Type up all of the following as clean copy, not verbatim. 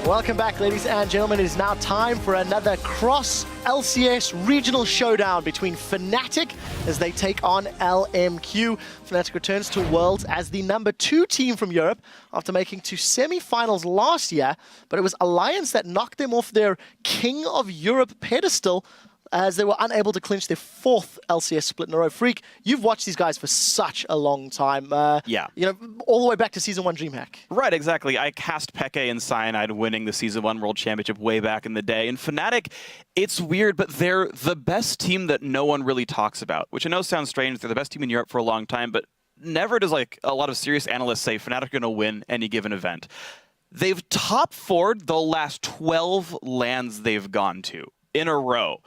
Welcome back, ladies and gentlemen. It is now time for another cross-LCS regional showdown between Fnatic as they take on LMQ. Fnatic returns to Worlds as the #2 team from Europe after making to semi-finals last year, but it was Alliance that knocked them off their King of Europe pedestal as they were unable to clinch their 4th LCS split in a row. Freak, you've watched these guys for such a long time. Yeah. You know, all the way back to Season 1 DreamHack. Right, exactly. I cast Peke and Cyanide winning the Season 1 World Championship way back in the day. And Fnatic, it's weird, but they're the best team that no one really talks about, which I know sounds strange. They're the best team in Europe for a long time, but never does like a lot of serious analysts say Fnatic are going to win any given event. They've top 4'd the last 12 lands they've gone to in a row.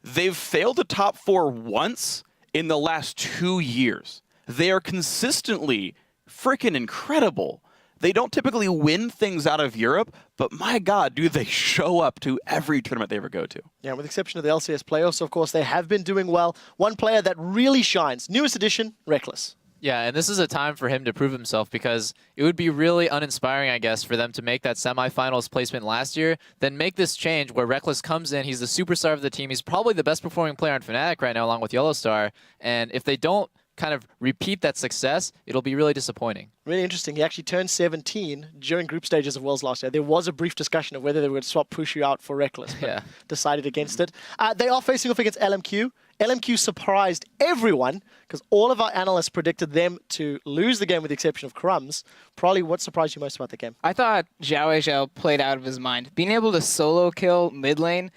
They've failed to top 4 once in the last 2 years. They are consistently freaking incredible. They don't typically win things out of Europe, but my God, do they show up to every tournament they ever go to. Yeah, with the exception of the LCS playoffs, of course, they have been doing well. One player that really shines, newest addition, Reckless. Yeah, and this is a time for him to prove himself because it would be really uninspiring, I guess, for them to make that semifinals placement last year, then make this change where Reckless comes in. He's the superstar of the team. He's probably the best performing player on Fnatic right now, along with Yellowstar. And if they don't kind of repeat that success, it'll be really disappointing. Really interesting. He actually turned 17 during group stages of Worlds last year. There was a brief discussion of whether they would swap Pushu out for Reckless, but decided against it. They are facing off against LMQ. LMQ surprised everyone because all of our analysts predicted them to lose the game with the exception of Crumbs. Probably what surprised you most about the game? I thought Zhao played out of his mind. Being able to solo kill mid lane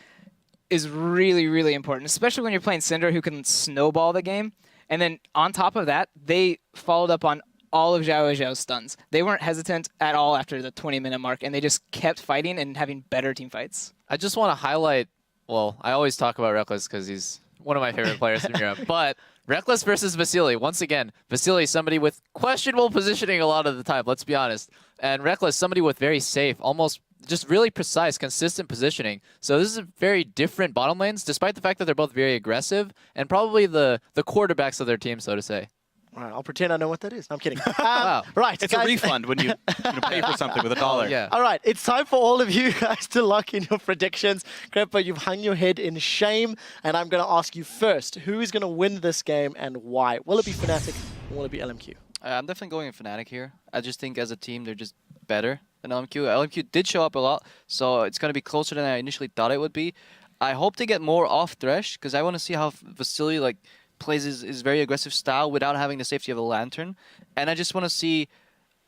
is really, really important, especially when you're playing Syndra who can snowball the game. And then on top of that, they followed up on all of Zhao's stuns. They weren't hesitant at all after the 20-minute mark, and they just kept fighting and having better team fights. I just want to highlight, well, I always talk about Reckless because he's one of my favorite players from Europe, but Reckless versus Vasily. Once again, Vasily, somebody with questionable positioning a lot of the time, let's be honest. And Reckless, somebody with very safe, almost just really precise, consistent positioning. So this is very different bottom lanes, despite the fact that they're both very aggressive and probably the quarterbacks of their team, so to say. All right, I'll pretend I know what that is. I'm kidding. Wow. Right, It's guys. a refund when you pay for something with $1. Yeah. All right, it's time for all of you guys to lock in your predictions. Crepa, you've hung your head in shame, and I'm going to ask you first, who is going to win this game and why? Will it be Fnatic or will it be LMQ? I'm definitely going with Fnatic here. I just think as a team, they're just better than LMQ. LMQ did show up a lot, so it's going to be closer than I initially thought it would be. I hope to get more off Thresh, because I want to see how Vasily plays his very aggressive style without having the safety of a Lantern. And I just want to see...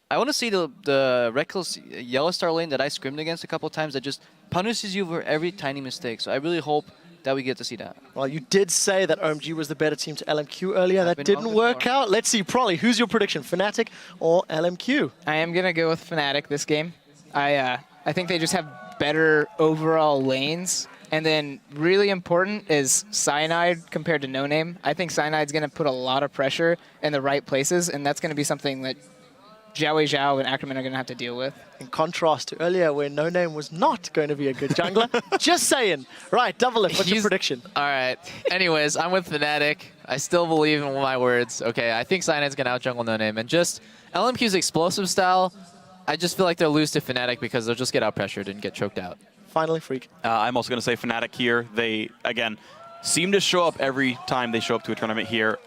I want to see the Reckless Yellowstar lane that I scrimmed against a couple of times that just punishes you for every tiny mistake. So I really hope that we get to see that. Well, you did say that OMG was the better team to LMQ earlier. That didn't work out. Let's see, Prolly, who's your prediction, Fnatic or LMQ? I am going to go with Fnatic this game. I think they just have better overall lanes. And then really important is Cyanide compared to No Name. I think Cyanide's going to put a lot of pressure in the right places, and that's going to be something that Zhao and Ackerman are going to have to deal with. In contrast to earlier where No Name was not going to be a good jungler. Just saying. Right, Double Lift, what's your prediction? All right. Anyways, I'm with Fnatic. I still believe in my words. Okay, I think Cyanide's going to out-jungle No Name. And just LMQ's explosive style, I just feel like they'll lose to Fnatic because they'll just get out-pressured and get choked out. Finally, Freak. I'm also going to say Fnatic here. They, again, seem to show up every time they show up to a tournament here.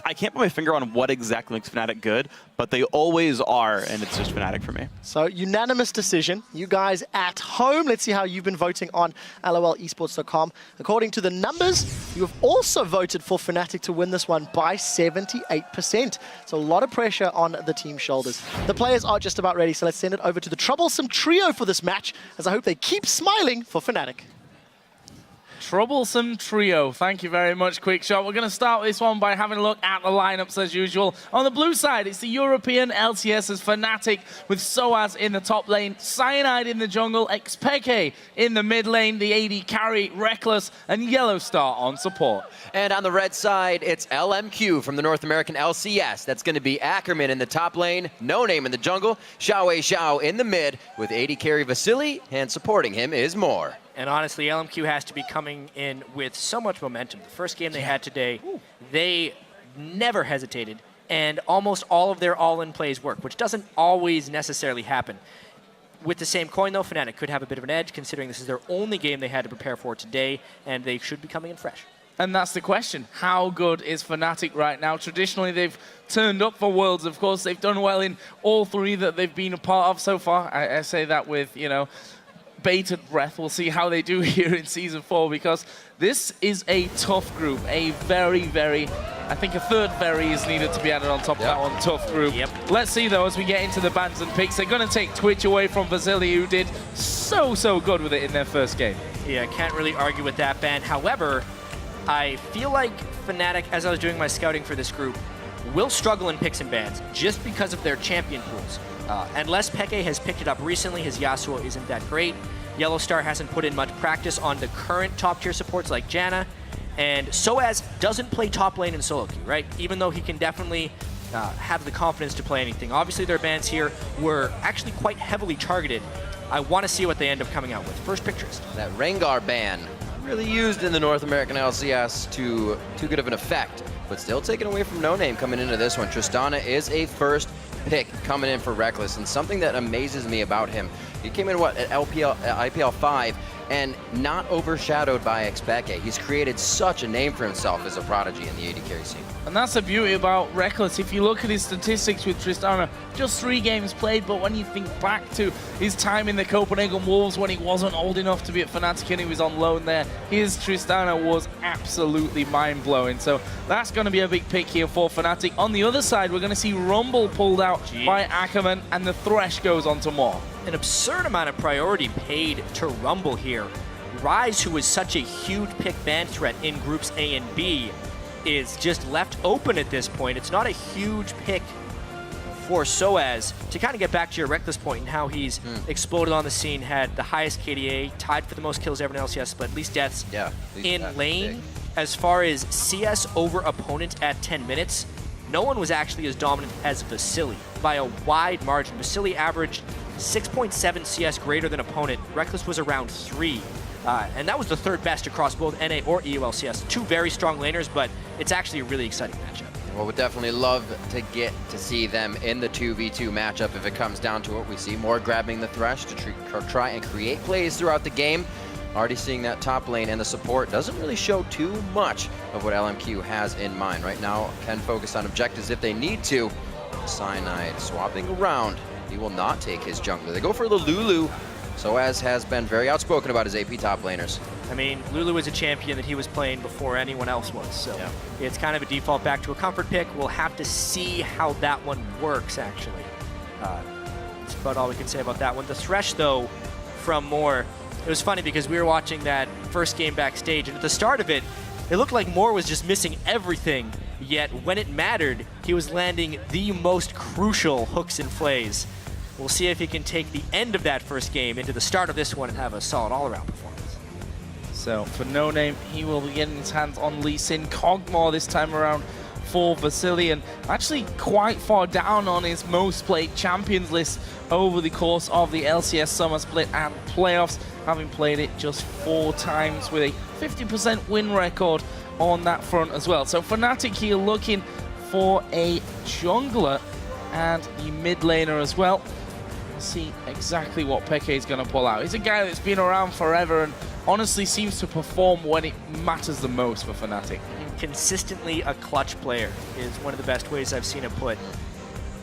I can't put my finger on what exactly makes Fnatic good, but they always are, and it's just Fnatic for me. So, unanimous decision. You guys at home, let's see how you've been voting on lolesports.com. According to the numbers, you have also voted for Fnatic to win this one by 78%. So, a lot of pressure on the team's shoulders. The players are just about ready, so let's send it over to the troublesome trio for this match, as I hope they keep smiling for Fnatic. Troublesome trio. Thank you very much, Quickshot. We're going to start this one by having a look at the lineups as usual. On the blue side, it's the European LCS as Fnatic with Soaz in the top lane, Cyanide in the jungle, Xpeke in the mid lane, the AD carry, Reckless, and Yellowstar on support. And on the red side, it's LMQ from the North American LCS. That's going to be Ackerman in the top lane, No Name in the jungle, Zhao in the mid, with AD carry Vasily, and supporting him is Moore. And honestly, LMQ has to be coming in with so much momentum. The first game they had today, they never hesitated, and almost all of their all-in plays work, which doesn't always necessarily happen. with the same coin, though, Fnatic could have a bit of an edge, considering this is their only game they had to prepare for today, and they should be coming in fresh. And that's the question. How good is Fnatic right now? Traditionally, they've turned up for Worlds, of course. They've done well in all 3 that they've been a part of so far. I say that with, you know, bated breath. We'll see how they do here in Season 4, because this is a tough group. A very, very, I think a third very is needed to be added on top of that one. Tough group. Let's see, though, as we get into the bans and picks. They're going to take Twitch away from Vasily, who did so good with it in their first game. Yeah, can't really argue with that ban. However, I feel like Fnatic, as I was doing my scouting for this group, will struggle in picks and bans just because of their champion pools. Unless Peke has picked it up recently, his Yasuo isn't that great. Yellowstar hasn't put in much practice on the current top-tier supports like Janna, and Soaz doesn't play top lane in solo queue, right? Even though he can definitely have the confidence to play anything. Obviously, their bans here were actually quite heavily targeted. I want to see what they end up coming out with. First pictures. That Rengar ban, really used in the North American LCS to too good of an effect, but still taken away from No Name coming into this one. Tristana is a first pick coming in for Reckless, and something that amazes me about him, he came in, what, at IPL 5, and not overshadowed by Xpeke. He's created such a name for himself as a prodigy in the AD carry scene. And that's the beauty about Reckless. If you look at his statistics with Tristana, just 3 games played, but when you think back to his time in the Copenhagen Wolves when he wasn't old enough to be at Fnatic and he was on loan there, his Tristana was absolutely mind-blowing. So that's going to be a big pick here for Fnatic. On the other side, we're going to see Rumble pulled out by Ackerman, and the Thresh goes on to Moore. An absurd amount of priority paid to Rumble here. Ryze, who was such a huge pick ban threat in groups A and B, is just left open at this point. It's not a huge pick for Soaz. To kind of get back to your Reckless point and how he's exploded on the scene, had the highest KDA, tied for the most kills ever in LCS, but at least deaths in lane. Big. As far as CS over opponent at 10 minutes, no one was actually as dominant as Vasily by a wide margin. Vasily averaged 6.7 CS greater than opponent. Reckless was around 3. And that was the 3rd best across both NA or EULCS. 2 very strong laners, but it's actually a really exciting matchup. Well, we'd definitely love to get to see them in the 2v2 matchup if it comes down to it. We see more grabbing the Thresh to try and create plays throughout the game. Already seeing that top lane, and the support doesn't really show too much of what LMQ has in mind. Right now, can focus on objectives if they need to. Cyanide swapping around. He will not take his jungler. They go for the Lulu. Soaz has been very outspoken about his AP top laners. I mean, Lulu is a champion that he was playing before anyone else was, so it's kind of a default back to a comfort pick. We'll have to see how that one works, actually. That's about all we can say about that one. The Thresh, though, from Moore, it was funny because we were watching that first game backstage, and at the start of it, it looked like Moore was just missing everything, yet when it mattered, he was landing the most crucial hooks and flays. We'll see if he can take the end of that first game into the start of this one and have a solid all-around performance. So for No Name, he will be getting his hands on Lee Sin. Kog'Maw this time around for Vasily, and actually quite far down on his most played champions list over the course of the LCS Summer Split and playoffs, having played it just 4 times with a 50% win record on that front as well. So Fnatic here looking for a jungler and the mid laner as well. We'll see exactly what Peke is going to pull out. He's a guy that's been around forever and honestly seems to perform when it matters the most for Fnatic. Consistently a clutch player is one of the best ways I've seen him put.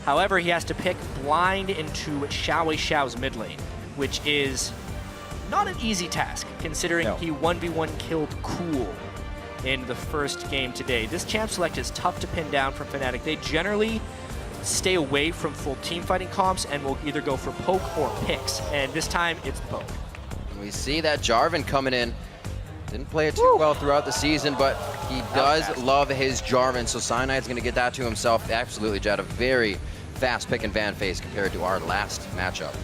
However, he has to pick blind into Xiao's mid lane, which is not an easy task, considering he 1v1 killed Cool in the first game today. This champ select is tough to pin down from Fnatic. They generally stay away from full team fighting comps and will either go for poke or picks, and this time it's poke. We see that Jarvan coming in. Didn't play it too well throughout the season, but he does love his Jarvan, so Cyanide's going to get that to himself. Absolutely, Jad, a very fast pick and ban phase compared to our last matchup.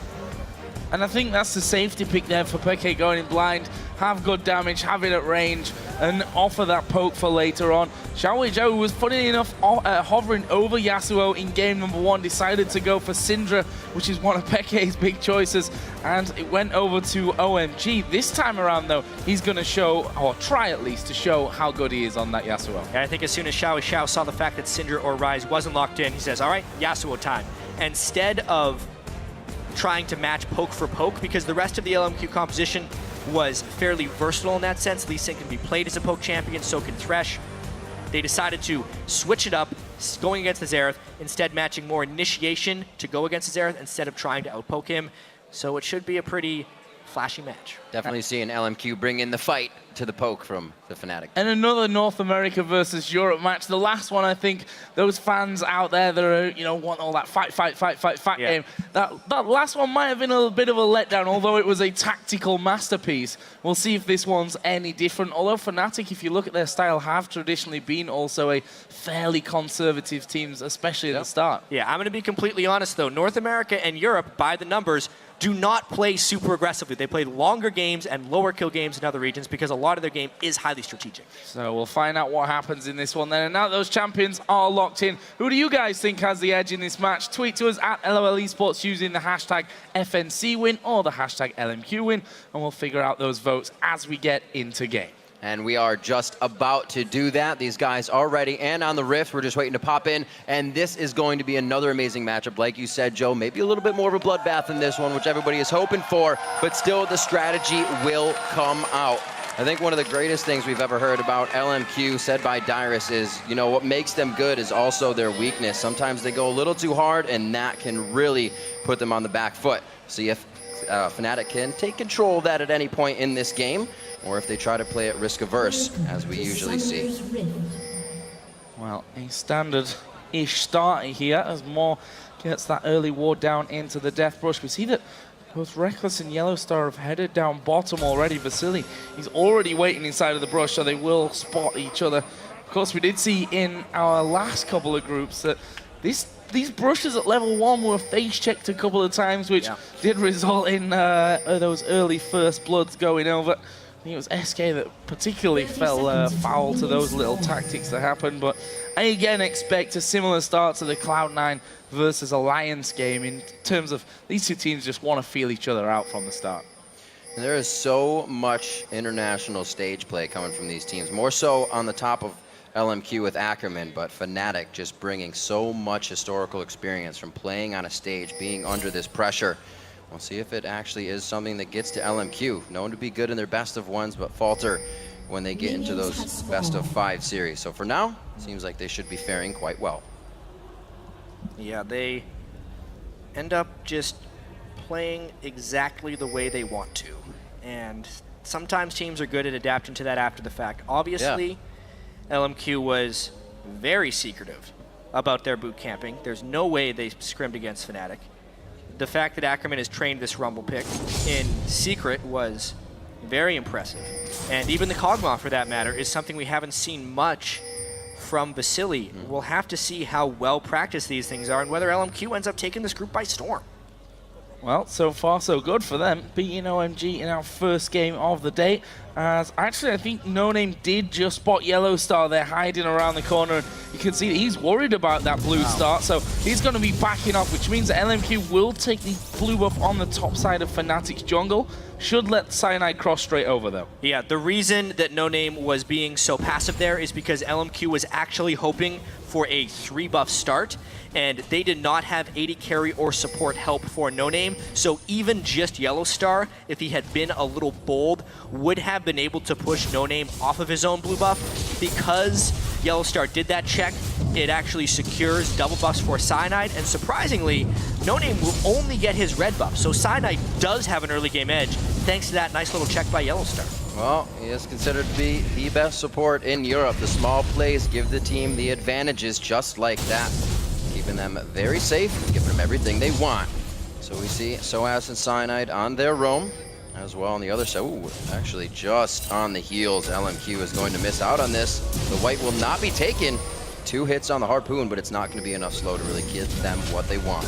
And I think that's the safety pick there for Peke, going in blind, have good damage, have it at range, and offer that poke for later on. Xiao was, funny enough, hovering over Yasuo in game number 1, decided to go for Syndra, which is one of Peke's big choices, and it went over to OMG. This time around, though, he's going to show, or try at least, to show how good he is on that Yasuo. And I think as soon as Xiao saw the fact that Syndra or Ryze wasn't locked in, he says, all right, Yasuo time. Instead of trying to match poke for poke, because the rest of the LMQ composition was fairly versatile in that sense. Lee Sin can be played as a poke champion, so can Thresh. They decided to switch it up, going against the Xerath, instead matching more initiation to go against the Xerath instead of trying to outpoke him. So it should be a pretty flashy match. Definitely seeing LMQ bring in the fight to the poke from the Fnatic. And another North America versus Europe match. The last one, I think, those fans out there that are, you know, want all that fight game. That last one might have been a bit of a letdown, although it was a tactical masterpiece. We'll see if this one's any different. Although Fnatic, if you look at their style, have traditionally been also a fairly conservative teams, especially at the start. Yeah, I'm going to be completely honest, though. North America and Europe, by the numbers, do not play super aggressively. They play longer games and lower kill games in other regions because a lot of their game is highly strategic. So we'll find out what happens in this one then. And now those champions are locked in. Who do you guys think has the edge in this match? Tweet to us at LOL Esports using the hashtag FNC win or the hashtag LMQ win, and we'll figure out those votes as we get into game. And we are just about to do that. These guys are ready and on the rift. We're just waiting to pop in. And this is going to be another amazing matchup. Like you said, Joe, maybe a little bit more of a bloodbath than this one, which everybody is hoping for. But still, the strategy will come out. I think one of the greatest things we've ever heard about LMQ, said by Dyrus, is, you know, what makes them good is also their weakness. Sometimes they go a little too hard, and that can really put them on the back foot. See if Fnatic can take control of that at any point in this game, or if they try to play it risk-averse, as we usually see. Well, a standard-ish start here as Moore gets that early ward down into the Death Brush. We see that both Reckless and Yellowstar have headed down bottom already. Vasily, he's already waiting inside of the brush, so they will spot each other. Of course, we did see in our last couple of groups that these brushes at level 1 were face-checked a couple of times, which did result in those early first bloods going over. I think it was SK that particularly fell foul to those little tactics that happened, but I again expect a similar start to the Cloud9 versus Alliance game in terms of these two teams just want to feel each other out from the start. There is so much international stage play coming from these teams, more so on the top of LMQ with Ackerman, but Fnatic just bringing so much historical experience from playing on a stage, being under this pressure. We'll see if it actually is something that gets to LMQ. Known to be good in their best of ones, but falter when they get into those best of 5 series. So for now, seems like they should be faring quite well. Yeah, they end up just playing exactly the way they want to. And sometimes teams are good at adapting to that after the fact. Obviously, LMQ was very secretive about their boot camping. There's no way they scrimmed against Fnatic. The fact that Ackerman has trained this Rumble pick in secret was very impressive. And even the Kog'Maw, for that matter, is something we haven't seen much from Vasily. We'll have to see how well practiced these things are and whether LMQ ends up taking this group by storm. Well, so far so good for them, beating OMG in our first game of the day. As actually, I think No Name did just spot Yellowstar there hiding around the corner. And you can see that he's worried about that blue start, so he's going to be backing off, which means that LMQ will take the blue buff on the top side of Fnatic's jungle. Should let Cyanide cross straight over, though. Yeah, the reason that No Name was being so passive there is because LMQ was actually hoping for a 3-buff start, and they did not have AD carry or support help for No Name, so even just Yellowstar, if he had been a little bold, would have been able to push No Name off of his own blue buff. Because Yellowstar did that check, it actually secures double buffs for Cyanide, and surprisingly, No Name will only get his red buff, so Cyanide does have an early game edge thanks to that nice little check by Yellowstar. Well, he is considered to be the best support in Europe. The small plays give the team the advantages just like that, keeping them very safe and giving them everything they want. So we see Soaz and Cyanide on their roam as well on the other side. Ooh, actually just on the heels. LMQ is going to miss out on this. The white will not be taken. 2 hits on the Harpoon, but it's not going to be enough slow to really give them what they want.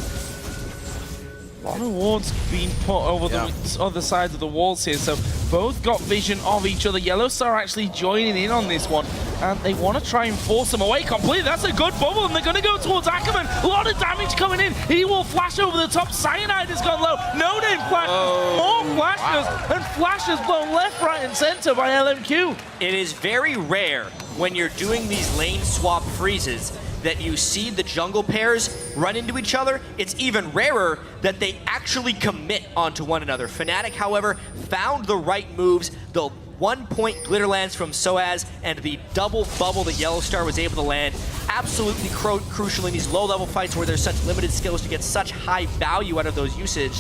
A lot of wards being put over the other sides of the walls here, so both got vision of each other. Yellowstar actually joining in on this one, and they want to try and force them away completely. That's a good bubble, and they're going to go towards Ackerman. A lot of damage coming in. He will flash over the top. Cyanide has gone low. No Name flashes. More flashes, and flashes blown left, right, and center by LMQ. It is very rare when you're doing these lane swap freezes that you see the jungle pairs run into each other. It's even rarer that they actually commit onto one another. Fnatic, however, found the right moves. The 1-point glitter lands from Soaz and the double bubble that Yellowstar was able to land. Absolutely crucial in these low-level fights where there's such limited skills to get such high value out of those usage.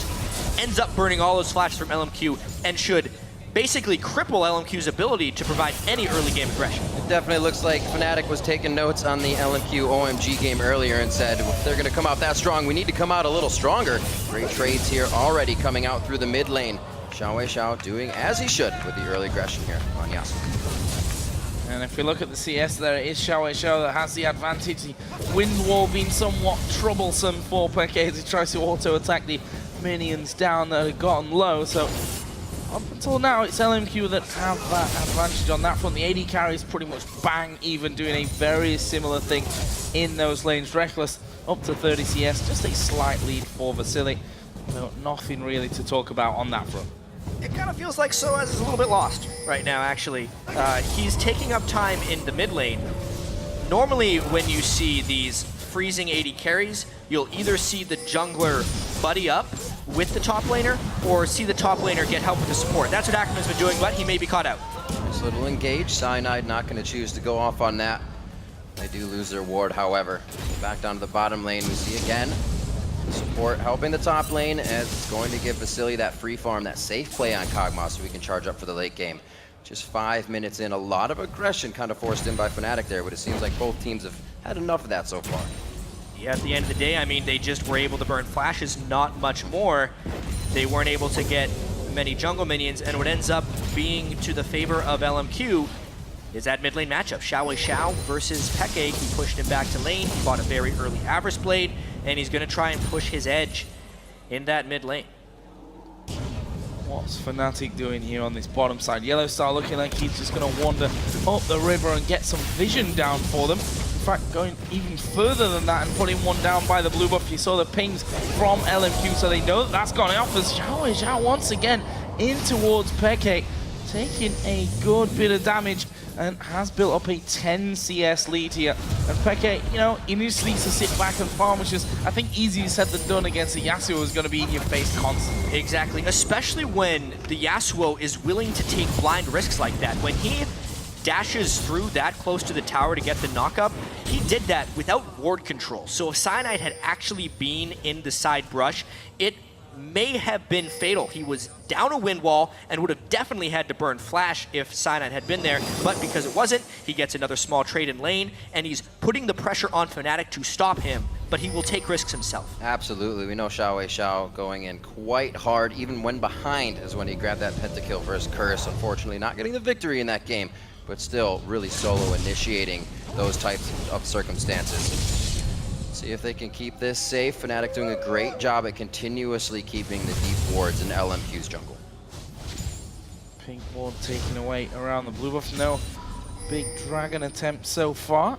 Ends up burning all those flashes from LMQ and should basically cripple LMQ's ability to provide any early game aggression. It definitely looks like Fnatic was taking notes on the LMQ OMG game earlier and said, if they're going to come out that strong, we need to come out a little stronger. Great trades here already coming out through the mid lane. Xiao doing as he should with the early aggression here on Yasuo. And if we look at the CS there, it is Xiao that has the advantage. The wind wall being somewhat troublesome for Peke as he tries to auto-attack the minions down that have gotten low. So up until now, it's LMQ that have that advantage on that front. The AD carry is pretty much bang even, doing a very similar thing in those lanes. Reckless up to 30 CS, just a slight lead for Vasily. No, nothing really to talk about on that front. It kind of feels like Soaz is a little bit lost right now, actually. He's taking up time in the mid lane. Normally, when you see these freezing AD carries, you'll either see the jungler buddy up with the top laner, or see the top laner get help with the support. That's what Ackerman's been doing, but he may be caught out. Nice little engage. Cyanide not going to choose to go off on that. They do lose their ward, however. Back down to the bottom lane, we see again support helping the top lane, as it's going to give Vasily that free farm, that safe play on Kog'Maw, so we can charge up for the late game. Just 5 minutes in, a lot of aggression kind of forced in by Fnatic there, but it seems like both teams have had enough of that so far. Yeah, at the end of the day, I mean, they just were able to burn flashes, not much more. They weren't able to get many jungle minions, and what ends up being to the favor of LMQ is that mid lane matchup. Xiao versus Peke. He pushed him back to lane, he bought a very early Avarice Blade, and he's going to try and push his edge in that mid lane. What's Fnatic doing here on this bottom side? Yellowstar looking like he's just going to wander up the river and get some vision down for them. In fact, going even further than that and putting one down by the blue buff. You saw the pings from LMQ, so they know that that's gone off as Xiao once again in towards Peke, taking a good bit of damage and has built up a 10 CS lead here. And Peke, you know, he just needs to sit back and farm, which is, I think, easier said than done against a Yasuo who's going to be in your face constantly. Exactly, especially when the Yasuo is willing to take blind risks like that. When he dashes through that close to the tower to get the knockup, he did that without ward control. So if Cyanide had actually been in the side brush, it may have been fatal. He was down a wind wall and would have definitely had to burn flash if Cyanide had been there, but because it wasn't, he gets another small trade in lane, and he's putting the pressure on Fnatic to stop him, but he will take risks himself. Absolutely, we know Xiao going in quite hard, even when behind is when he grabbed that pentakill for his curse. Unfortunately, not getting the victory in that game, but still really solo initiating those types of circumstances. See if they can keep this safe. Fnatic doing a great job at continuously keeping the deep wards in LMQ's jungle. Pink ward taken away around the blue buff. No big dragon attempt so far.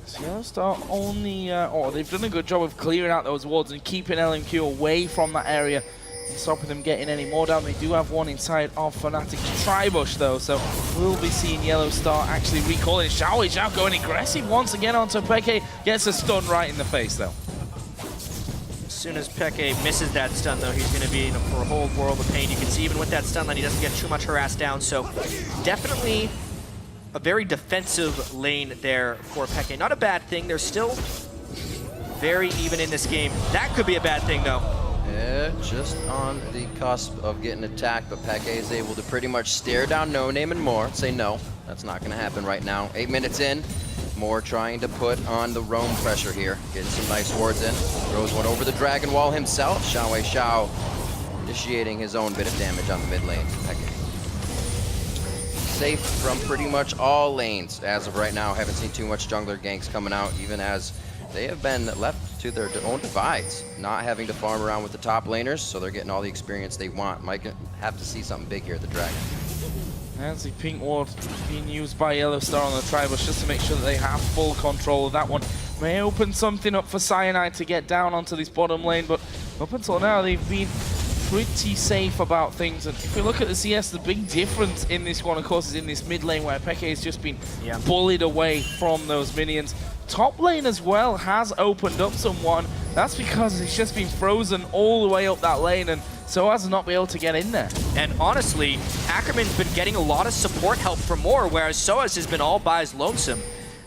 So Yellowstar only, they've done a good job of clearing out those wards and keeping LMQ away from that area and stopping them getting any more down. They do have one inside of Fnatic's Tribush though, so we'll be seeing Yellowstar actually recalling. Xiao going aggressive once again onto Peke, gets a stun right in the face though. As soon as Peke misses that stun though, he's going to be in for a whole world of pain. You can see even with that stun line, he doesn't get too much harassed down, so definitely a very defensive lane there for Peke. Not a bad thing, they're still very even in this game. That could be a bad thing though. Yeah, just on the cusp of getting attacked, but Peke is able to pretty much stare down No Name and Moore. Say no, that's not going to happen right now. 8 minutes in, Moore trying to put on the roam pressure here. Getting some nice wards in. Throws one over the Dragon Wall himself. Xiao initiating his own bit of damage on the mid lane. Peke safe from pretty much all lanes as of right now. Haven't seen too much jungler ganks coming out, even as they have been left to their own divides, not having to farm around with the top laners, so they're getting all the experience they want. Might have to see something big here at the Dragon. As the pink ward being used by Yellowstar on the Tribush just to make sure that they have full control of that one. May open something up for Cyanide to get down onto this bottom lane, but up until now they've been pretty safe about things. And if we look at the CS, the big difference in this one, of course, is in this mid lane where Peke has just been bullied away from those minions. Top lane as well has opened up somewhat. That's because it's just been frozen all the way up that lane, and so as to not be able to get in there. And honestly, Ackerman's been getting a lot of support help from Moore, whereas Soaz has been all by his lonesome.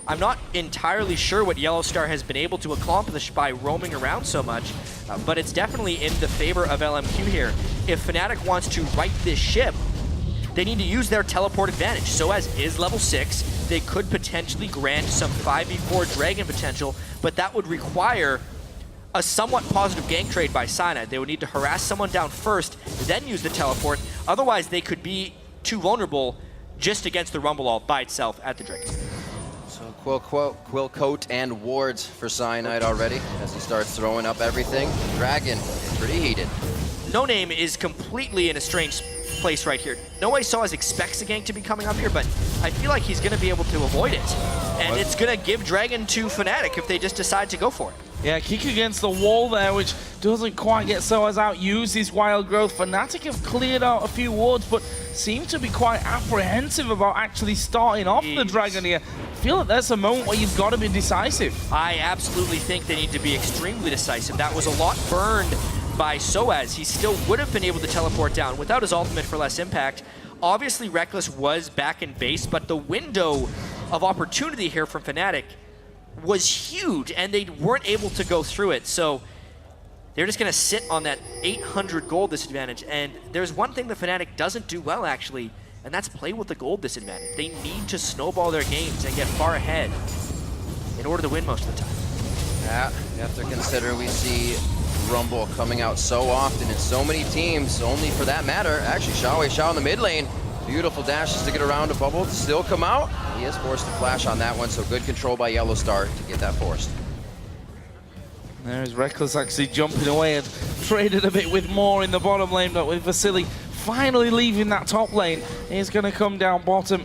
I'm not entirely sure what Yellowstar has been able to accomplish by roaming around so much, but it's definitely in the favor of LMQ here. If Fnatic wants to right this ship, they need to use their teleport advantage. Soaz is level 6. They could potentially grant some 5v4 Dragon potential, but that would require a somewhat positive gank trade by Cyanide. They would need to harass someone down first, then use the teleport. Otherwise, they could be too vulnerable just against the Rumble all by itself at the Dragon. So Quill Coat and wards for Cyanide already as he starts throwing up everything. Dragon, pretty heated. No Name is completely in a strange place right here. No way Soaz expects the gank to be coming up here, but I feel like he's going to be able to avoid it. And it's going to give Dragon to Fnatic if they just decide to go for it. Yeah, kick against the wall there, which doesn't quite get Soaz out. Use his wild growth. Fnatic have cleared out a few wards, but seem to be quite apprehensive about actually starting off the Dragon here. I feel like that's a moment where you've got to be decisive. I absolutely think they need to be extremely decisive. That was a lot burned by Soaz. He still would have been able to teleport down without his ultimate for less impact. Obviously, Reckless was back in base, but the window of opportunity here from Fnatic was huge, and they weren't able to go through it. So they're just going to sit on that 800 gold disadvantage. And there's one thing that Fnatic doesn't do well, actually, and that's play with the gold disadvantage. They need to snowball their games and get far ahead in order to win most of the time. Yeah, you have to consider we see Rumble coming out so often in so many teams, only for that matter. Actually, Xiao in the mid lane. Beautiful dashes to get around a bubble, still come out. He is forced to flash on that one, so good control by Yellowstar to get that forced. There's Reckless actually jumping away and traded a bit with Moore in the bottom lane, but with Vasily finally leaving that top lane, he's going to come down bottom,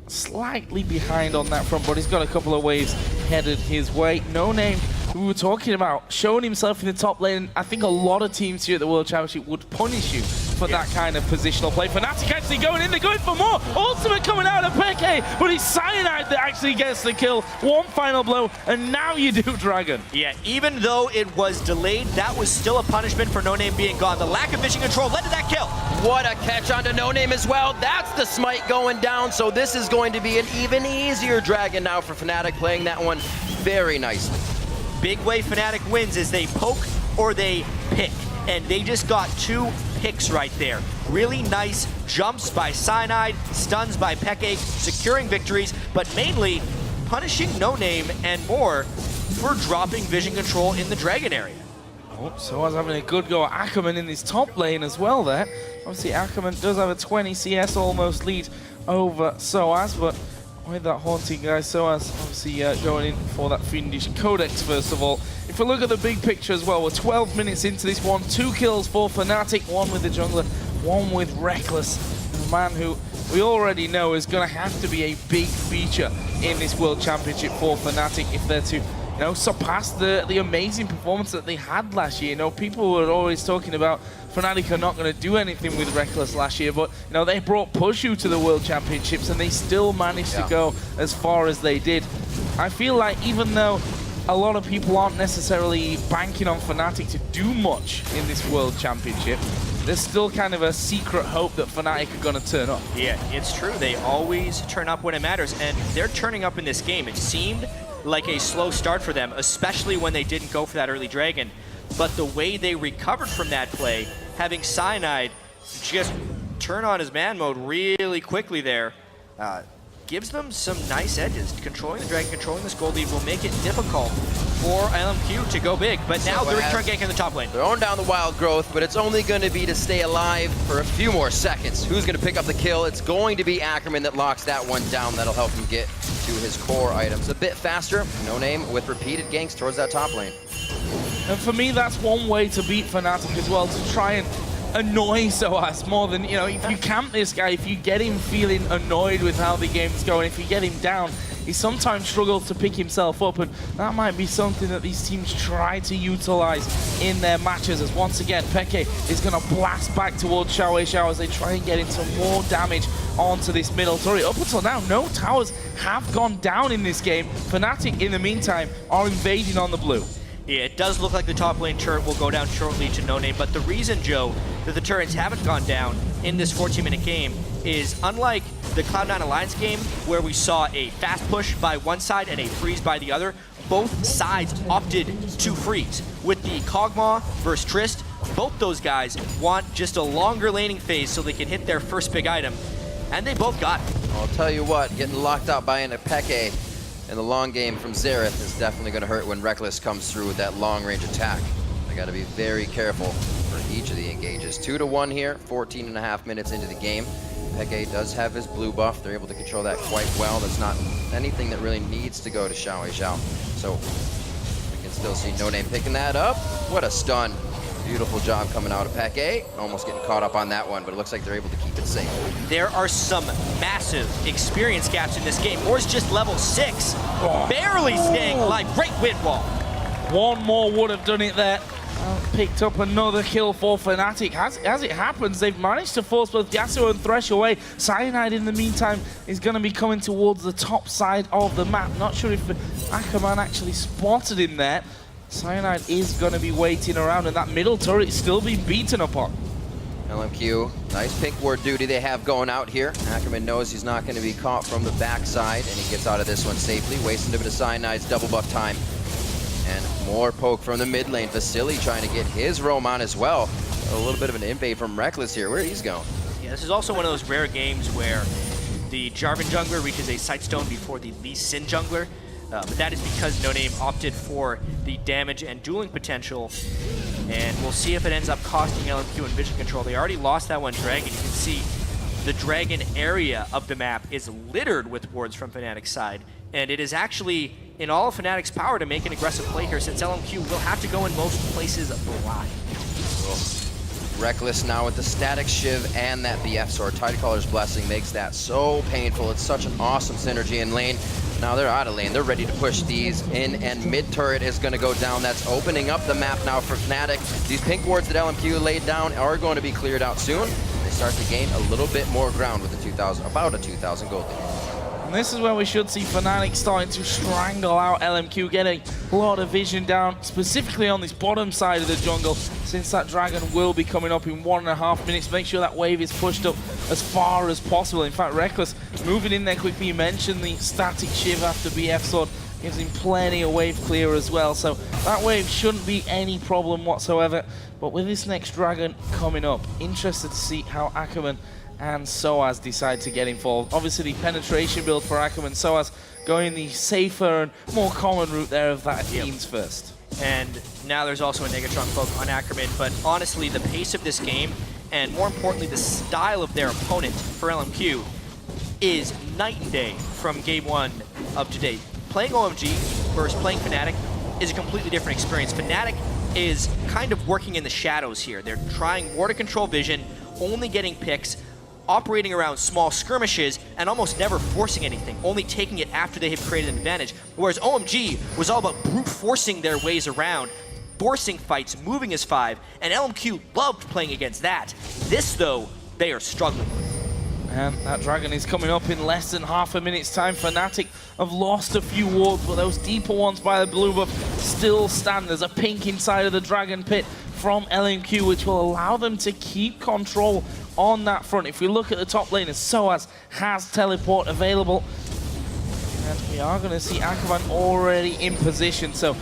slightly behind on that front, but he's got a couple of waves headed his way. No Name, who we were talking about, showing himself in the top lane. I think a lot of teams here at the World Championship would punish you for that kind of positional play. Fnatic actually going in, they're going for more. Ultimate coming out of Peke, but it's Cyanide that actually gets the kill. One final blow, and now you do Dragon. Yeah, even though it was delayed, that was still a punishment for No Name being gone. The lack of vision control led to that kill. What a catch onto No Name as well. That's the smite going down, so this is going to be an even easier Dragon now for Fnatic, playing that one very nicely. Big way Fnatic wins is they poke or they pick, and they just got 2 picks right there. Really nice jumps by Cyanide, stuns by Peke, securing victories, but mainly punishing No Name and Moore for dropping vision control in the Dragon area. Oh, so I was having a good go at Ackerman in his top lane as well there. Obviously Ackerman does have a 20 CS almost lead over Soaz, but with that haunting guy, Soaz obviously going in for that fiendish codex first of all. If we look at the big picture as well, we're 12 minutes into this one. 2 kills for Fnatic, 1 with the jungler, 1 with Reckless. And a man who we already know is going to have to be a big feature in this World Championship for Fnatic if they're to, you know, surpass the amazing performance that they had last year. You know, people were always talking about Fnatic are not going to do anything with Reckless last year, but you know, they brought Pushu to the World Championships and they still managed to go as far as they did. I feel like even though a lot of people aren't necessarily banking on Fnatic to do much in this World Championship, there's still kind of a secret hope that Fnatic are going to turn up. Yeah, it's true. They always turn up when it matters, and they're turning up in this game. It seemed like a slow start for them, especially when they didn't go for that early Dragon. But the way they recovered from that play, having Cyanide just turn on his man mode really quickly there, gives them some nice edges. Controlling the Dragon, controlling this gold lead will make it difficult for LMQ to go big. But now the return gank in the top lane. Throwing down the wild growth, but it's only going to be to stay alive for a few more seconds. Who's going to pick up the kill? It's going to be Ackerman that locks that one down. That'll help him get to his core items a bit faster. No Name with repeated ganks towards that top lane. And for me, that's one way to beat Fnatic as well, to try and annoy Soaz more than, you know, if you camp this guy, if you get him feeling annoyed with how the game's going, if you get him down, he sometimes struggles to pick himself up, and that might be something that these teams try to utilize in their matches, as once again, Peke is going to blast back towards Xiao as they try and get into more damage onto this middle turret. Up until now, no towers have gone down in this game. Fnatic, in the meantime, are invading on the blue. Yeah, it does look like the top lane turret will go down shortly to No Name, but the reason, Joe, that the turrets haven't gone down in this 14-minute game is unlike the Cloud9 Alliance game, where we saw a fast push by one side and a freeze by the other. Both sides opted to freeze. With the Kog'Maw versus Trist, both those guys want just a longer laning phase so they can hit their first big item, and they both got it. I'll tell you what, getting locked out by an Peke in the long game from Xerath is definitely going to hurt when Reckless comes through with that long-range attack. They got to be very careful for each of the engages. 2-1 here, 14.5 minutes into the game. Peke does have his blue buff. They're able to control that quite well. That's not anything that really needs to go to Xiao. So we can still see No Name picking that up. What a stun. Beautiful job coming out of Peke. Almost getting caught up on that one, but it looks like they're able to keep it safe. There are some massive experience gaps in this game. Moore's just level 6, barely staying alive. Great wind wall. One more would have done it there. Picked up another kill for Fnatic. As it happens, they've managed to force both Yasuo and Thresh away. Cyanide, in the meantime, is going to be coming towards the top side of the map. Not sure if Ackerman actually spotted him there. Cyanide is going to be waiting around, and that middle turret is still being beaten upon. LMQ, nice pink ward duty they have going out here. Ackerman knows he's not going to be caught from the backside, and he gets out of this one safely, wasting a bit of Cyanide's double buff time. And more poke from the mid lane. Vasily trying to get his roam on as well. A little bit of an invade from Reckless here. Where he's going? Yeah, this is also one of those rare games where the Jarvan jungler reaches a Sightstone before the Lee Sin jungler. But that is because No Name opted for the damage and dueling potential. And we'll see if it ends up costing LMQ and vision control. They already lost that one dragon. You can see the dragon area of the map is littered with wards from Fnatic's side. And it is actually in all of Fnatic's power to make an aggressive play here, since LMQ will have to go in most places blind. Reckless now with the static shiv and that BF sword. Tidecaller's blessing makes that so painful. It's such an awesome synergy in lane. Now they're out of lane. They're ready to push these in, and mid turret is going to go down. That's opening up the map now for Fnatic. These pink wards that LMQ laid down are going to be cleared out soon. They start to gain a little bit more ground with the 2,000, about a 2,000 gold lead. And this is where we should see Fnatic starting to strangle out LMQ, getting a lot of vision down, specifically on this bottom side of the jungle, since that dragon will be coming up in 1.5 minutes. Make sure that wave is pushed up as far as possible. In fact, Reckless moving in there quickly. You mentioned the static shiv after BF sword. Gives him plenty of wave clear as well, so that wave shouldn't be any problem whatsoever. But with this next dragon coming up, interested to see how Ackerman and Soaz decide to get involved. Obviously, the penetration build for Ackerman, Soaz going the safer and more common route there of that Fiends first. And now there's also a Negatron poke on Ackerman, but honestly, the pace of this game, and more importantly, the style of their opponent for LMQ, is night and day from game 1 up to date. Playing OMG versus playing Fnatic is a completely different experience. Fnatic is kind of working in the shadows here. They're trying more to control vision, only getting picks, operating around small skirmishes, and almost never forcing anything, only taking it after they have created an advantage. Whereas OMG was all about brute forcing their ways around, forcing fights, moving as 5, and LMQ loved playing against that. This, though, they are struggling with. And that dragon is coming up in less than half a minute's time. Fnatic have lost a few wards, but those deeper ones by the blue buff still stand. There's a pink inside of the dragon pit from LMQ, which will allow them to keep control on that front. If we look at the top lane, Soaz has teleport available. And we are going to see Ackerman already in position. So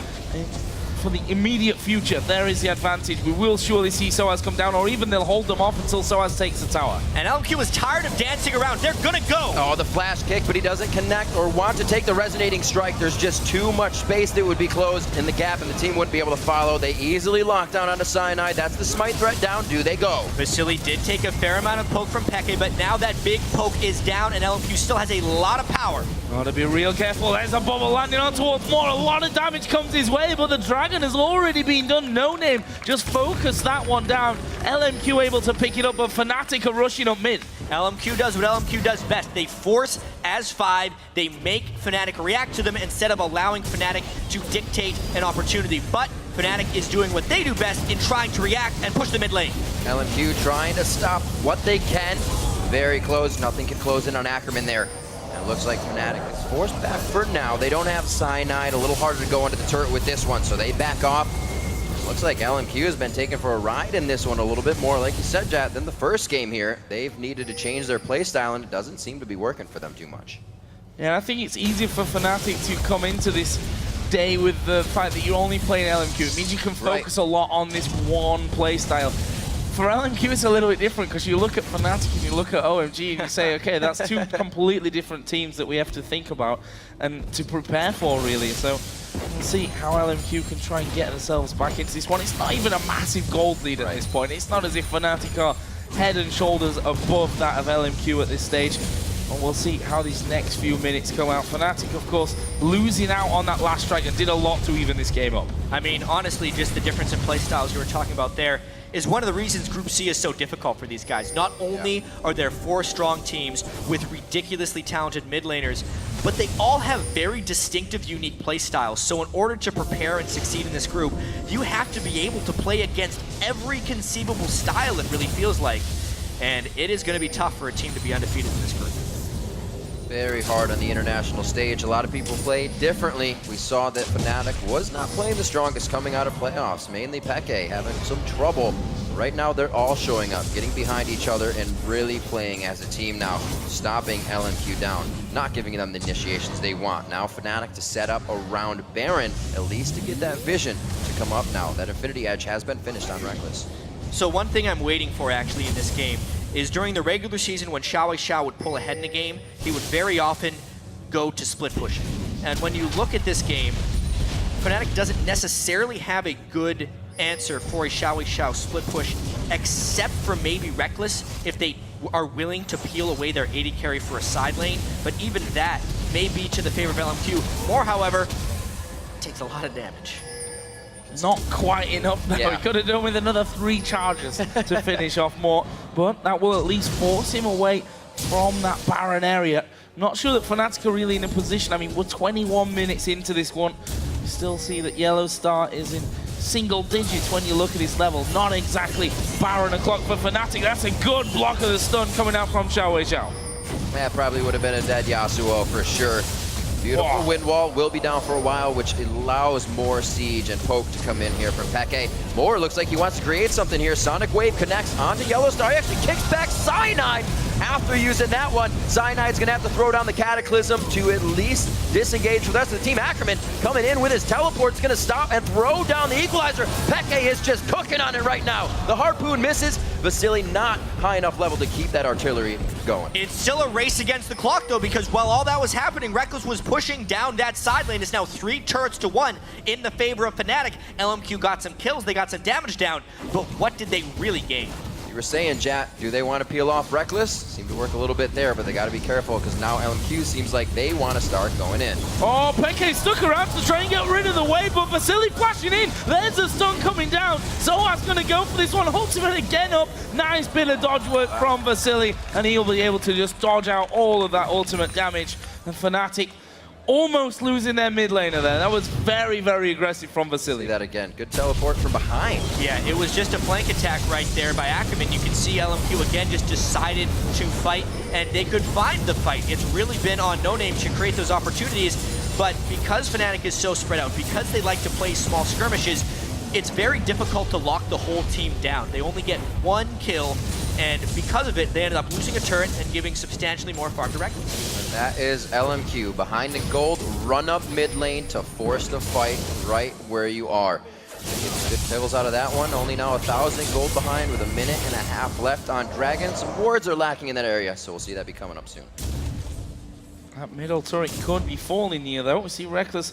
for the immediate future, there is the advantage. We will surely see Soaz come down, or even they'll hold them off until Soaz takes the tower. And LMQ is tired of dancing around. They're gonna go! Oh, the flash kick, but he doesn't connect or want to take the resonating strike. There's just too much space that would be closed in the gap, and the team wouldn't be able to follow. They easily lock down onto Cyanide. That's the smite threat down. Do they go? Vasily did take a fair amount of poke from Peke, but now that big poke is down, and LMQ still has a lot of power. Gotta be real careful. There's a bubble landing on towards more. A lot of damage comes his way, but the dragon has already been done. No Name just focus that one down. LMQ able to pick it up, but Fnatic are rushing up mid. LMQ does what LMQ does best. They force as 5, they make Fnatic react to them instead of allowing Fnatic to dictate an opportunity. But Fnatic is doing what they do best in trying to react and push the mid lane. LMQ trying to stop what they can. Very close. Nothing can close in on Ackerman there. And it looks like Fnatic is forced back for now. They don't have Cyanide. A little harder to go into the turret with this one, so they back off. Looks like LMQ has been taken for a ride in this one a little bit more, like you said, Jat, than the first game here. They've needed to change their playstyle, and it doesn't seem to be working for them too much. Yeah, I think it's easier for Fnatic to come into this day with the fact that you're only playing LMQ. It means you can focus a lot on this one playstyle. For LMQ, it's a little bit different because you look at Fnatic and you look at OMG and you say, okay, that's two completely different teams that we have to think about and to prepare for, really. So we'll see how LMQ can try and get themselves back into this one. It's not even a massive gold lead at this point. It's not as if Fnatic are head and shoulders above that of LMQ at this stage. And we'll see how these next few minutes come out. Fnatic, of course, losing out on that last strike and did a lot to even this game up. I mean, honestly, just the difference in playstyles you were talking about there is one of the reasons Group C is so difficult for these guys. Not only are there 4 strong teams with ridiculously talented mid laners, but they all have very distinctive, unique playstyles. So in order to prepare and succeed in this group, you have to be able to play against every conceivable style, it really feels like. And it is going to be tough for a team to be undefeated in this group. Very hard on the international stage. A lot of people play differently. We saw that Fnatic was not playing the strongest coming out of playoffs, mainly Peke having some trouble. Right now they're all showing up, getting behind each other and really playing as a team now, stopping LMQ down, not giving them the initiations they want. Now Fnatic to set up around Baron, at least to get that vision to come up now. That Infinity Edge has been finished on Reckless. So one thing I'm waiting for actually in this game is during the regular season when Xiao would pull ahead in a game, he would very often go to split pushing. And when you look at this game, Fnatic doesn't necessarily have a good answer for a Xiao split push, except for maybe Reckless if they are willing to peel away their AD carry for a side lane. But even that may be to the favor of LMQ. More, however, takes a lot of damage. Not quite enough though. He could have done with another 3 charges to finish off more, but that will at least force him away from that Baron area. Not sure that Fnatic are really in a position. I mean, we're 21 minutes into this one. You still see that Yellow Star is in single digits when you look at his level. Not exactly Baron o'clock for Fnatic. That's a good block of the stun coming out from Xiao. That probably would have been a dead Yasuo for sure. Beautiful wind wall will be down for a while, which allows more siege and poke to come in here from Peke. Moore looks like he wants to create something here. Sonic Wave connects onto Yellow Star. He actually kicks back Cyanide after using that one. Cyanide's going to have to throw down the Cataclysm to at least disengage the rest of the team. Ackerman coming in with his teleport is going to stop and throw down the Equalizer. Peke is just cooking on it right now. The Harpoon misses. Vasily not high enough level to keep that artillery going. It's still a race against the clock, though, because while all that was happening, Reckless was pushing down that side lane. It's now 3 turrets to 1 in the favor of Fnatic. LMQ got some kills, they got some damage down, but what did they really gain? You were saying, Jat, do they want to peel off Reckless? Seemed to work a little bit there, but they got to be careful because now LMQ seems like they want to start going in. Oh, Peke stuck around to try and get rid of the wave, but Vasily flashing in. There's a stun coming down. Zoa's going to go for this one. Ultimate again up. Nice bit of dodge work from Vasily, and he'll be able to just dodge out all of that ultimate damage. And Fnatic almost losing their mid laner there. That was very, very aggressive from Vasily. See that again. Good teleport from behind. Yeah, it was just a flank attack right there by Ackerman. You can see LMQ again just decided to fight, and they could find the fight. It's really been on No Name to create those opportunities, but because Fnatic is so spread out, because they like to play small skirmishes, it's very difficult to lock the whole team down. They only get 1 kill, and because of it, they ended up losing a turret and giving substantially more farm directly. That is LMQ behind the gold, run up mid lane to force the fight right where you are. Gets good kills out of that one. Only now 1,000 gold behind with 1.5 minutes left on Dragon. Some wards are lacking in that area, so we'll see that be coming up soon. That middle turret could be falling near though. We see Reckless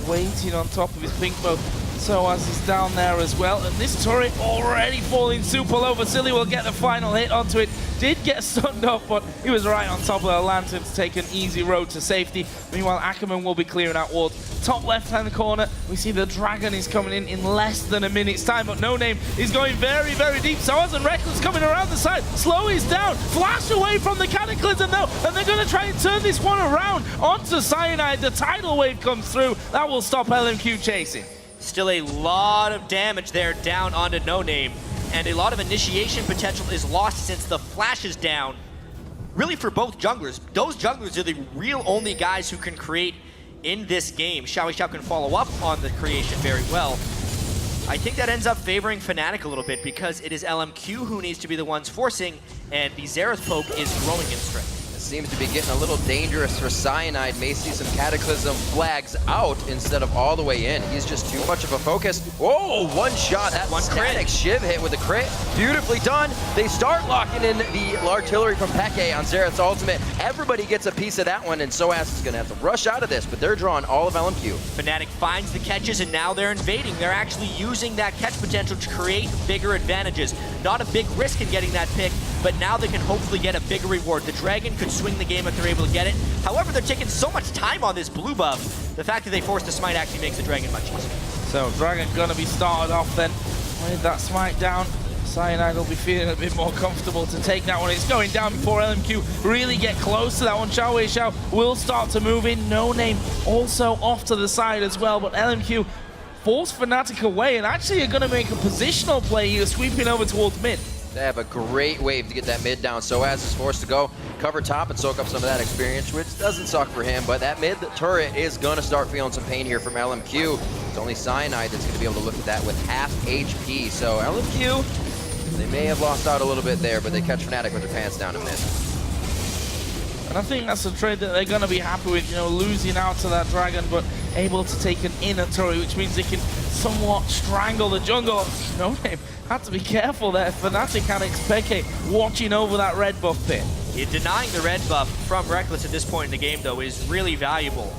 waiting on top of his pink bow. So as he's down there as well, and this turret already falling super low. Vasily will get the final hit onto it. did get stunned off, but he was right on top of the lantern to take an easy road to safety. Meanwhile, Ackerman will be clearing out wards. Top left-hand corner, we see the Dragon is coming in less than a minute's time, but No Name is going very, very deep. Soaz and Reckless coming around the side. Slow is down. Flash away from the Cataclysm though, and they're going to try and turn this one around onto Cyanide. The tidal wave comes through. That will stop LMQ chasing. Still a lot of damage there down onto No Name, and a lot of initiation potential is lost since the flash is down. Really for both junglers. Those junglers are the real only guys who can create in this game. Xiao can follow up on the creation very well. I think that ends up favoring Fnatic a little bit because it is LMQ who needs to be the ones forcing, and the Xerath poke is growing in strength. Seems to be getting a little dangerous for Cyanide. May see some Cataclysm flags out instead of all the way in. He's just too much of a focus. Whoa, one shot. That one Static Shiv hit with a crit. Beautifully done. They start locking in the artillery from Peke on Xerath's ultimate. Everybody gets a piece of that one, and Soaz is going to have to rush out of this, but they're drawing all of LMQ. Fnatic finds the catches, and now they're invading. They're actually using that catch potential to create bigger advantages. Not a big risk in getting that pick, but now they can hopefully get a bigger reward. The Dragon could swing the game if they're able to get it. However, they're taking so much time on this blue buff. The fact that they forced the smite actually makes the Dragon much easier. So Dragon gonna be started off then with that smite down. Cyanide will be feeling a bit more comfortable to take that one. It's going down before LMQ really get close to that one. Xiao will start to move in. No Name also off to the side as well, but LMQ force Fnatic away and actually are going to make a positional play here, sweeping over towards mid. They have a great wave to get that mid down. Soaz is forced to go cover top and soak up some of that experience, which doesn't suck for him, but that mid turret is going to start feeling some pain here from LMQ. It's only Cyanide that's going to be able to look at that with half HP. So LMQ, they may have lost out a little bit there, but they catch Fnatic with their pants down in mid. And I think that's a trade that they're going to be happy with, you know, losing out to that Dragon, but able to take an inner turret, which means they can somewhat strangle the jungle. No Name had to be careful there. Fnatic and Peke watching over that red buff pit. Denying the red buff from Reckless at this point in the game, though, is really valuable.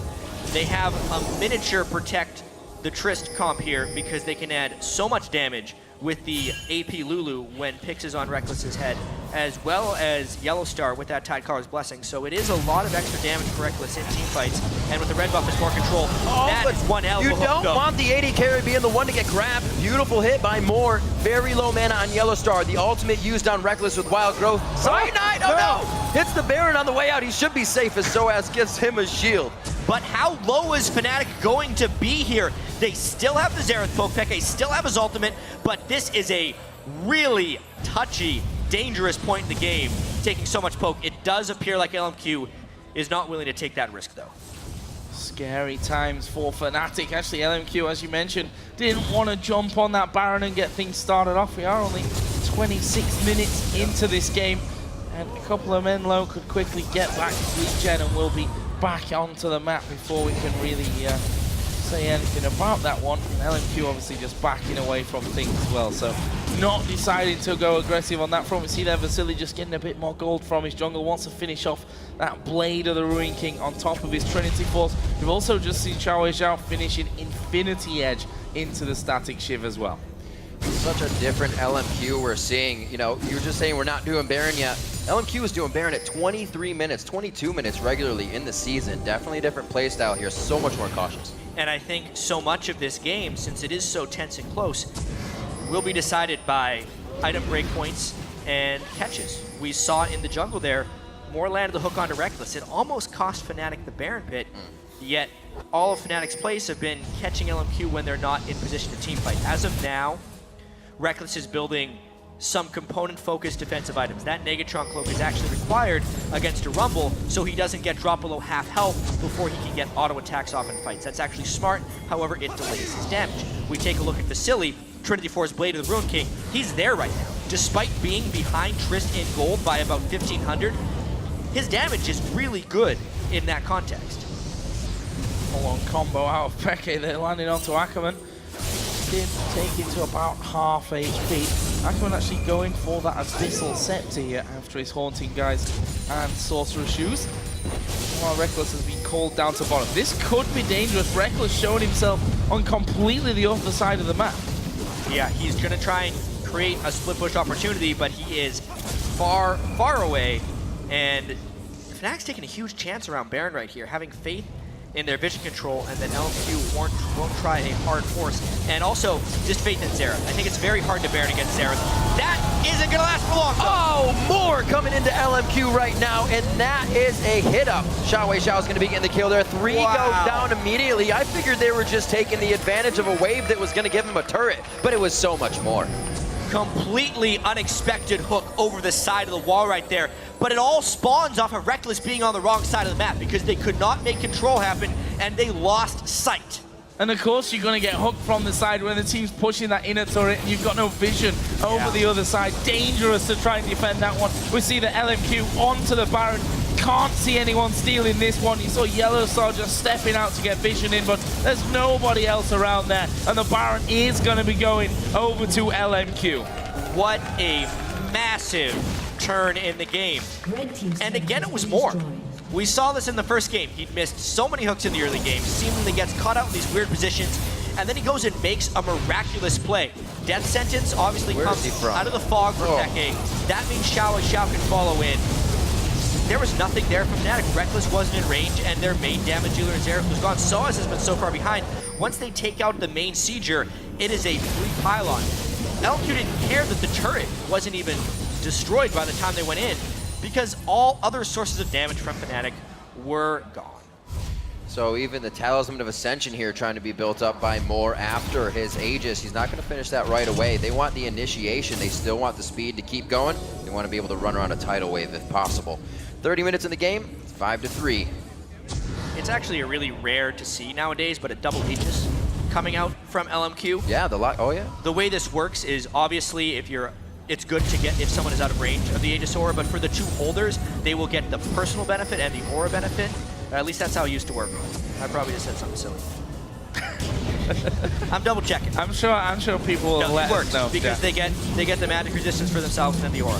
They have a miniature protect the Trist comp here because they can add so much damage with the AP Lulu when Pix is on Reckless's head, as well as Yellow Star with that Tidecar's Blessing. So it is a lot of extra damage for Reckless in team fights, and with the red buff is more control. That is one hell of a hook, You don't want the AD carry being the one to get grabbed. Beautiful hit by Moore. Very low mana on Yellow Star. The ultimate used on Reckless with Wild Growth. Cyanide, oh no! Hits the Baron on the way out. He should be safe as Soaz gives him a shield. But how low is Fnatic going to be here? They still have the Xerath poke, Peke still have his ultimate, but this is a really touchy, dangerous point in the game, taking so much poke. It does appear like LMQ is not willing to take that risk, though. Scary times for Fnatic. Actually, LMQ, as you mentioned, didn't want to jump on that Baron and get things started off. We are only 26 minutes into this game, and a couple of men low could quickly get back to regen and will be back onto the map before we can really say anything about that one. And LMQ obviously just backing away from things as well, so not deciding to go aggressive on that front. We see there Vasily just getting a bit more gold from his jungle, wants to finish off that Blade of the Ruin King on top of his Trinity Force. We've also just seen Xiao finishing Infinity Edge into the Static Shiv as well. Such a different LMQ we're seeing. You know, you were just saying we're not doing Baron yet. LMQ is doing Baron at 23 minutes, 22 minutes regularly in the season. Definitely a different playstyle here, so much more cautious. And I think so much of this game, since it is so tense and close, will be decided by item breakpoints and catches. We saw in the jungle there, Moore landed the hook onto Reckless. It almost cost Fnatic the Baron pit, yet all of Fnatic's plays have been catching LMQ when they're not in position to teamfight. As of now, Reckless is building some component-focused defensive items. That Negatron Cloak is actually required against a Rumble, so he doesn't get dropped below half health before he can get auto attacks off in fights. That's actually smart, however, it delays his damage. We take a look at Vasily, Trinity Force Blade of the Ruin King. He's there right now. Despite being behind Trist in gold by about 1,500, his damage is really good in that context. Full-on combo out of Peke, they're landing onto Ackerman. Did take it to about half HP. Ackerman actually going for that Abyssal Scepter here after his Haunting Guys and Sorcerer Shoes. While Reckless has been called down to bottom. This could be dangerous. Reckless showing himself on completely the other side of the map. Yeah, he's going to try and create a split push opportunity, but he is far, far away. And Fnatic's taking a huge chance around Baron right here, having faith in their vision control, and then LMQ won't try a hard force. And also, just faith in Xerath. I think it's very hard to Baron against Xerath. That isn't going to last for long, though. Oh, more coming into LMQ right now, and that is a hit up. Xiao is going to be getting the kill there. 3 Wow. go down immediately. I figured they were just taking the advantage of a wave that was going to give them a turret, but it was so much more. Completely unexpected hook over the side of the wall right there. But it all spawns off of Reckless being on the wrong side of the map because they could not make control happen and they lost sight. And of course you're going to get hooked from the side when the team's pushing that inner turret and you've got no vision over the other side. Dangerous to try and defend that one. We see the LMQ onto the Baron. Can't see anyone stealing this one. You saw Yellowstar just stepping out to get vision in, but there's nobody else around there. And the Baron is going to be going over to LMQ. What a massive turn in the game. And again, it was more. We saw this in the first game. He'd missed so many hooks in the early game, seemingly gets caught out in these weird positions, and then he goes and makes a miraculous play. Death Sentence obviously comes out of the fog for Peke. That means Xiao can follow in. There was nothing there from Fnatic. Reckless wasn't in range, and their main damage dealer, Xerath, was gone. Soaz has been so far behind. Once they take out the main Sieger, it is a free pylon. LMQ didn't care that the turret wasn't even destroyed by the time they went in, because all other sources of damage from Fnatic were gone. So even the Talisman of Ascension here trying to be built up by Moore after his Aegis. He's not going to finish that right away. They want the initiation. They still want the speed to keep going. They want to be able to run around a tidal wave if possible. 30 minutes in the game, it's 5-3. It's actually a really rare to see nowadays, but a double Aegis coming out from LMQ. Yeah, oh yeah. The way this works is obviously it's good to get if someone is out of range of the Aegis Aura, but for the two holders, they will get the personal benefit and the Aura benefit. At least that's how it used to work. I probably just said something silly. I'm double checking. I'm sure people will let it works us know. because they get the magic resistance for themselves and then the Aura.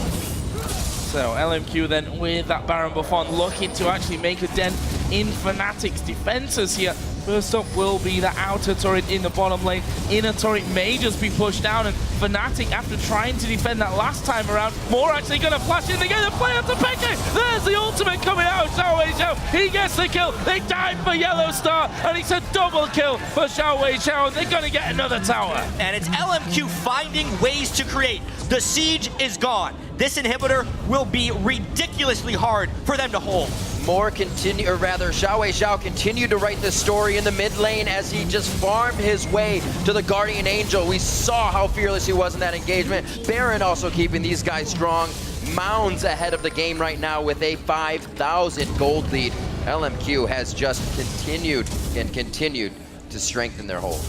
So LMQ then with that Baron buff on, looking to actually make a dent in Fnatic's defenses here. First up will be the outer turret in the bottom lane. Inner turret may just be pushed down, and Fnatic, after trying to defend that last time around, Moore actually going to flash in. They get a play out to Peke. There's the ultimate coming out. Xiao. He gets the kill. They died for Yellowstar, and it's a double kill for Xiao. And they're going to get another tower. And it's LMQ finding ways to create. The siege is gone. This inhibitor will be ridiculously hard for them to hold. Moore Xiao continued to write this story in the mid lane as he just farmed his way to the Guardian Angel. We saw how fearless he was in that engagement. Baron also keeping these guys strong. Mounds ahead of the game right now with a 5,000 gold lead. LMQ has just continued to strengthen their hold.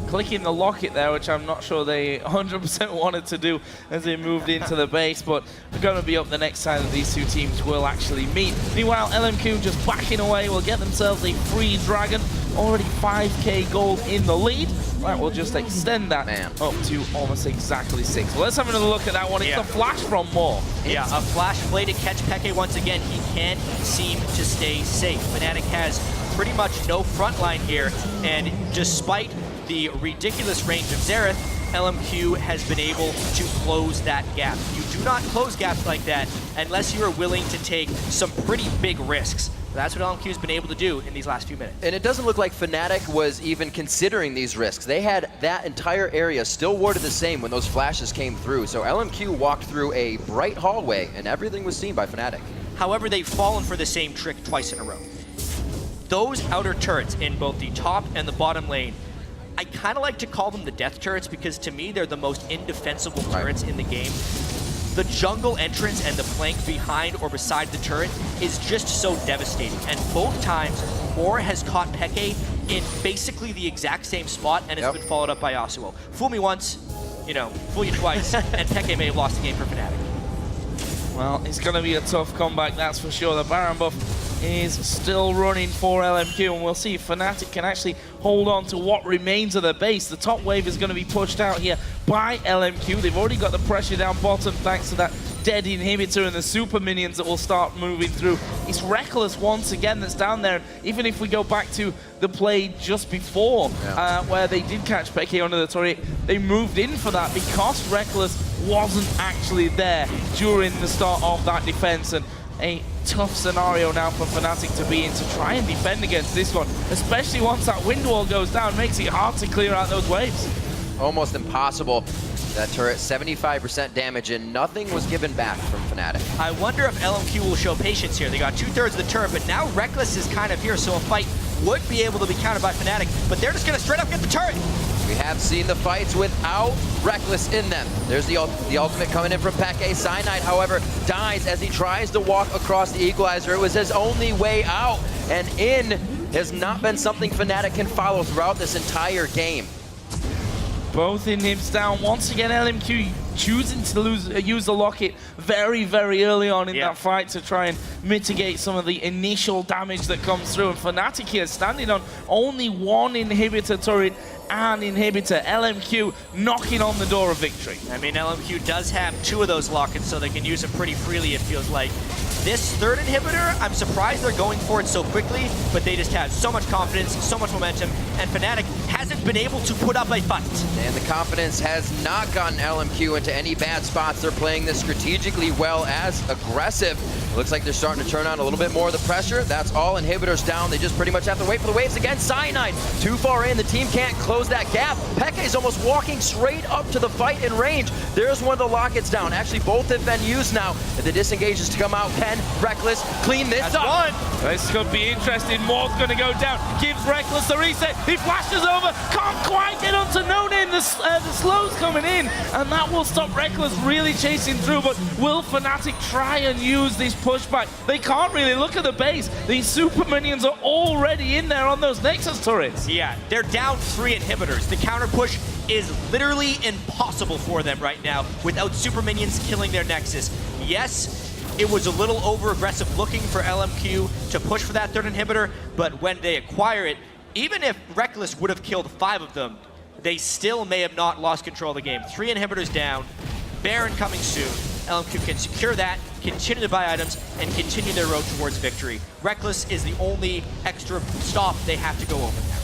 Clicking the locket there, which I'm not sure they 100% wanted to do as they moved into the base, but we're going to be up the next time that these two teams will actually meet. Meanwhile, LMQ just backing away will get themselves a free dragon. Already 5k gold in the lead. Right, we'll just extend that up to almost exactly 6. Well, let's have another look at that one. It's a flash from Moore. Yeah, a flash play to catch Peke once again. He can't seem to stay safe. Fnatic has pretty much no front line here, and despite the ridiculous range of Xerath, LMQ has been able to close that gap. You do not close gaps like that unless you are willing to take some pretty big risks. That's what LMQ has been able to do in these last few minutes. And it doesn't look like Fnatic was even considering these risks. They had that entire area still warded the same when those flashes came through. So LMQ walked through a bright hallway and everything was seen by Fnatic. However, they've fallen for the same trick twice in a row. Those outer turrets in both the top and the bottom lane, I kind of like to call them the death turrets because to me they're the most indefensible turrets in the game. The jungle entrance and the flank behind or beside the turret is just so devastating. And both times, Moore has caught Peke in basically the exact same spot and has been followed up by Yasuo. Fool me once, fool you twice, and Peke may have lost the game for Fnatic. Well, it's going to be a tough comeback, that's for sure. The Baron buff is still running for LMQ, and we'll see if Fnatic can actually hold on to what remains of the base. The top wave is going to be pushed out here by LMQ. They've already got the pressure down bottom thanks to that dead inhibitor and the super minions that will start moving through. It's Reckless once again that's down there. Even if we go back to the play just before where they did catch Peke under the turret, they moved in for that because Reckless wasn't actually there during the start of that defense. And a tough scenario now for Fnatic to be in to try and defend against this one, especially once that wind wall goes down. Makes it hard to clear out those waves. Almost impossible. That turret, 75% damage, and nothing was given back from Fnatic. I wonder if LMQ will show patience here. They got 2/3 of the turret, but now Reckless is kind of here, so a fight would be able to be countered by Fnatic, but they're just going to straight up get the turret. We have seen the fights without Reckless in them. There's the ultimate coming in from Peke. Cyanide, however, dies as he tries to walk across the equalizer. It was his only way out, and in has not been something Fnatic can follow throughout this entire game. Both inhibs down. Once again, LMQ choosing to use the locket very, very early on in that fight to try and mitigate some of the initial damage that comes through. And Fnatic here standing on only one inhibitor turret and inhibitor. LMQ knocking on the door of victory. I mean, LMQ does have 2 of those lockets, so they can use them pretty freely, it feels like. This third inhibitor, I'm surprised they're going for it so quickly, but they just have so much confidence, so much momentum, and Fnatic hasn't been able to put up a fight. And the confidence has not gotten LMQ into any bad spots. They're playing this strategically well as aggressive. It looks like they're starting to turn on a little bit more of the pressure. That's all inhibitors down. They just pretty much have to wait for the waves again. Cyanide too far in. The team can't close that gap. Peke is almost walking straight up to the fight in range. There's one of the lockets down. Actually, both have been used now. If the disengage is to come out, can Reckless clean this up? This could be interesting. Moore's going to go down. Gives Reckless the reset. He flashes over. Can't quite get onto No Name. The slow's coming in. And that will stop Reckless really chasing through. But will Fnatic try and use this pushback? They can't really look at the base. These super minions are already in there on those Nexus turrets. Yeah, they're down 3 inhibitors. The counter push is literally impossible for them right now without super minions killing their Nexus. Yes, it was a little over-aggressive looking for LMQ to push for that third inhibitor, but when they acquire it, even if Reckless would have killed 5 of them, they still may have not lost control of the game. 3 inhibitors down, Baron coming soon. LMQ can secure that, continue to buy items, and continue their road towards victory. Reckless is the only extra stop they have to go over now.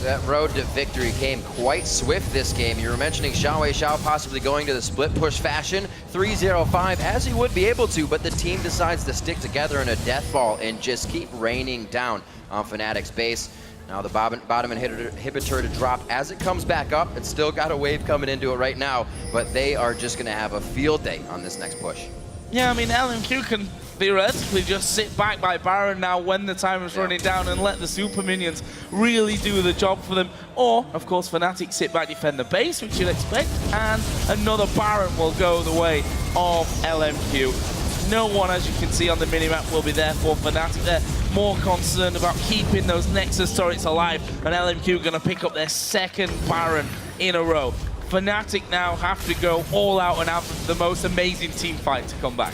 That road to victory came quite swift this game. You were mentioning Xiao possibly going to the split push fashion, 3-0-5, as he would be able to, but the team decides to stick together in a death ball and just keep raining down on Fnatic's base. Now the bottom inhibitor to drop as it comes back up. It's still got a wave coming into it right now, but they are just going to have a field day on this next push. Yeah, I mean, LMQ can theoretically just sit back by Baron now when the time is running down and let the super minions really do the job for them. Or, of course, Fnatic sit back, defend the base, which you'd expect, and another Baron will go the way of LMQ. No one, as you can see on the minimap, will be there for Fnatic. They're more concerned about keeping those Nexus turrets alive, and LMQ going to pick up their second Baron in a row. Fnatic now have to go all out and have the most amazing team fight to come back.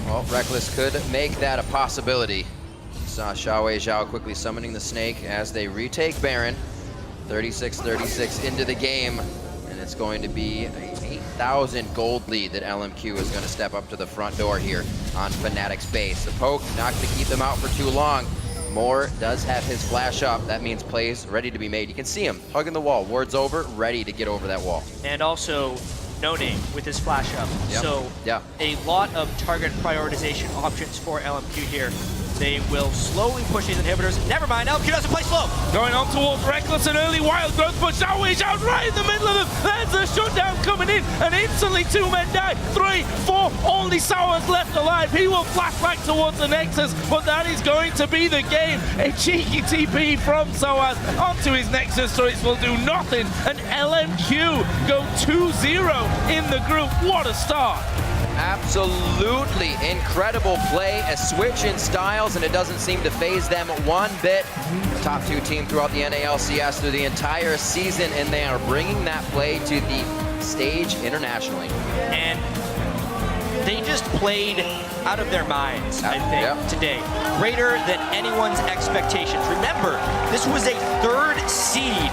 Well, Reckless could make that a possibility. Saw Xiao quickly summoning the snake as they retake Baron. 36-36 into the game, and it's going to be an 8,000 gold lead that LMQ is going to step up to the front door here on Fnatic's base. The poke not going to keep them out for too long. Moore does have his flash up. That means plays ready to be made. You can see him hugging the wall. Ward's over, ready to get over that wall. And also, No Name with his flash up. Yep. So a lot of target prioritization options for LMQ here. They will slowly push these inhibitors. Never mind, LMQ doesn't play slow. Going on towards Reckless, an early wild growth push. Xiao out right in the middle of them. There's a shutdown coming in, and instantly 2 men die. 3, 4, only Sour's left alive. He will flash back towards the Nexus, but that is going to be the game. A cheeky TP from Soaz onto his Nexus turrets will do nothing, and LMQ go 2-0 in the group. What a start. Absolutely incredible play, a switch in styles, and it doesn't seem to phase them one bit. The top 2 team throughout the NALCS through the entire season, and they are bringing that play to the stage internationally. And they just played out of their minds, I think, today. Greater than anyone's expectations. Remember, this was a 3rd seed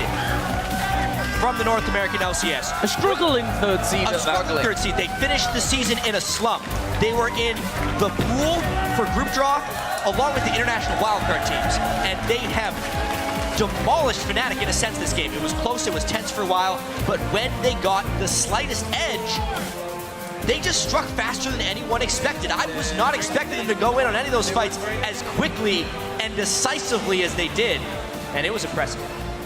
from the North American LCS. A struggling 3rd seed. A struggling 3rd seed. They finished the season in a slump. They were in the pool for group draw along with the international wildcard teams, and they have demolished Fnatic in a sense this game. It was close, it was tense for a while, but when they got the slightest edge, they just struck faster than anyone expected. I was not expecting them to go in on any of those fights as quickly and decisively as they did, and it was impressive.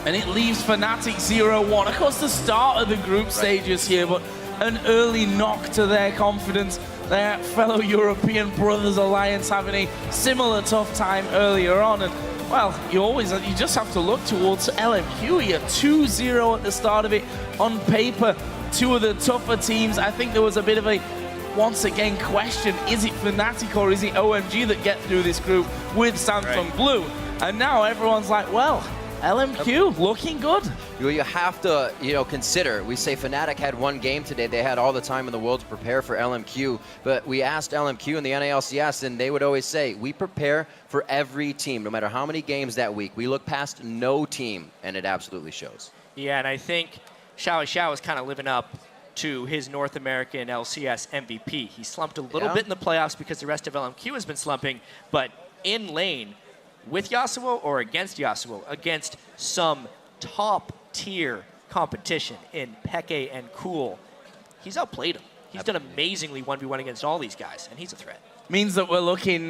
And it leaves Fnatic 0-1. Of course, the start of the group stages here, but an early knock to their confidence. Their fellow European Brothers Alliance having a similar tough time earlier on. And, well, you just have to look towards LMQ here. 2-0 at the start of it. On paper, two of the tougher teams. I think there was a bit of a, once again, question. Is it Fnatic or is it OMG that get through this group with Samsung Blue? And now everyone's like, well, LMQ looking good. You have to, consider. We say Fnatic had one game today. They had all the time in the world to prepare for LMQ. But we asked LMQ in the NALCS, and they would always say, we prepare for every team, no matter how many games that week. We look past no team, and it absolutely shows. Yeah, and I think Xiao is kind of living up to his North American LCS MVP. He slumped a little bit in the playoffs because the rest of LMQ has been slumping, but in lane, with Yasuo or against Yasuo, against some top-tier competition in Peke and Cool, he's outplayed him. He's done amazingly 1v1 against all these guys, and he's a threat. Means that we're looking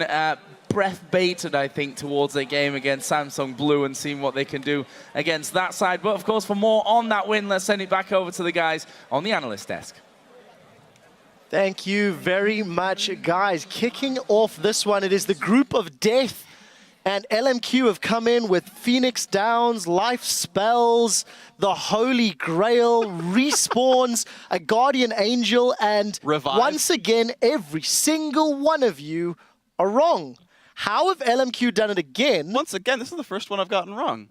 breath-baited, I think, towards a game against Samsung Blue and seeing what they can do against that side. But, of course, for more on that win, let's send it back over to the guys on the analyst desk. Thank you very much, guys. Kicking off this one, it is the group of death. And LMQ have come in with Phoenix Downs, Life Spells, the Holy Grail, Respawns, a Guardian Angel, and Revive. Once again, every single one of you are wrong. How have LMQ done it again? Once again, this is the first one I've gotten wrong.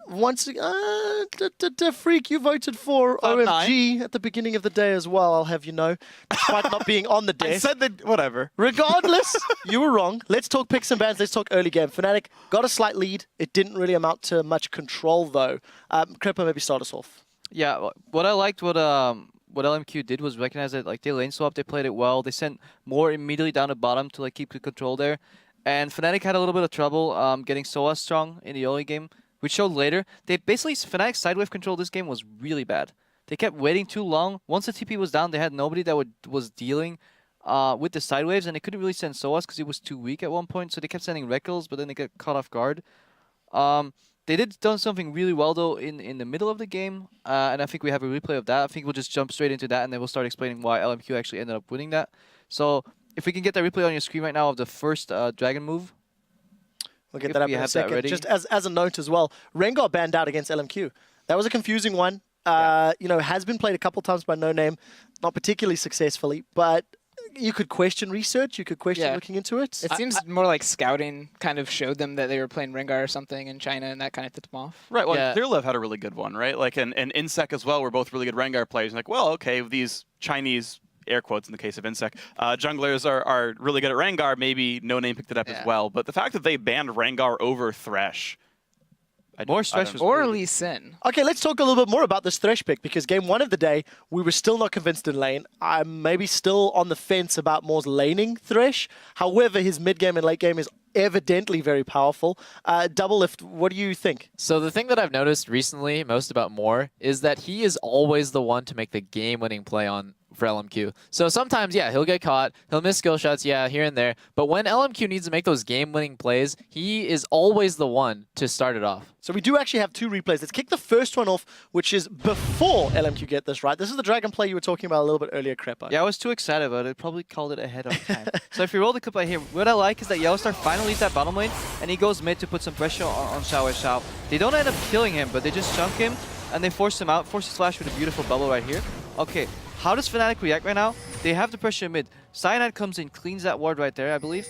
Freak, you voted for Cloud9. OMG at the beginning of the day as well, I'll have you know, despite not being on the desk. I said that, whatever. Regardless, you were wrong. Let's talk picks and bans. Let's talk early game. Fnatic got a slight lead. It didn't really amount to much control, though. Crepa, maybe start us off. Yeah, what I liked, what LMQ did was recognize that they lane swap, they played it well. They sent more immediately down the bottom to keep the control there. And Fnatic had a little bit of trouble getting Soa strong in the early game, which showed later. Fnatic's sidewave control this game was really bad. They kept waiting too long. Once the TP was down, they had nobody that was dealing with the sidewaves, and they couldn't really send Soas because he was too weak at one point. So they kept sending Reckles, but then they got caught off guard. They did done something really well though in the middle of the game, and I think we have a replay of that. I think we'll just jump straight into that, and then we'll start explaining why LMQ actually ended up winning that. So if we can get that replay on your screen right now of the first dragon move. We'll get that up in a second. Just as a note as well, Rengar banned out against LMQ. That was a confusing one. Has been played a couple times by No Name, not particularly successfully, but you could question research, you could question looking into it. It seems more like scouting kind of showed them that they were playing Rengar or something in China, and that kind of tipped them off. Right, well, Clearlove had a really good one, right? And Insec as well were both really good Rengar players. And well, okay, these Chinese, air quotes in the case of Insec, junglers are really good at Rengar. Maybe No Name picked it up as well. But the fact that they banned Rengar over Thresh, more Thresh was or Lee Sin. Okay, let's talk a little bit more about this Thresh pick, because game one of the day, we were still not convinced in lane. I'm maybe still on the fence about Moore's laning Thresh. However, his mid game and late game is evidently very powerful. Double Lift, what do you think? So the thing that I've noticed recently most about Moore is that he is always the one to make the game-winning play for LMQ. So sometimes, he'll get caught, he'll miss skill shots, here and there. But when LMQ needs to make those game-winning plays, he is always the one to start it off. So we do actually have two replays. Let's kick the first one off, which is before LMQ get this right. This is the dragon play you were talking about a little bit earlier, Crepa. Yeah, I was too excited about it. Probably called it ahead of time. So if you roll the clip right here, what I like is that Yellowstar finally leaves that bottom lane, and he goes mid to put some pressure on Xiao. They don't end up killing him, but they just chunk him, and they force him out. Force his flash with a beautiful bubble right here. Okay, how does Fnatic react right now? They have the pressure mid. Cyanide comes in, cleans that ward right there, I believe.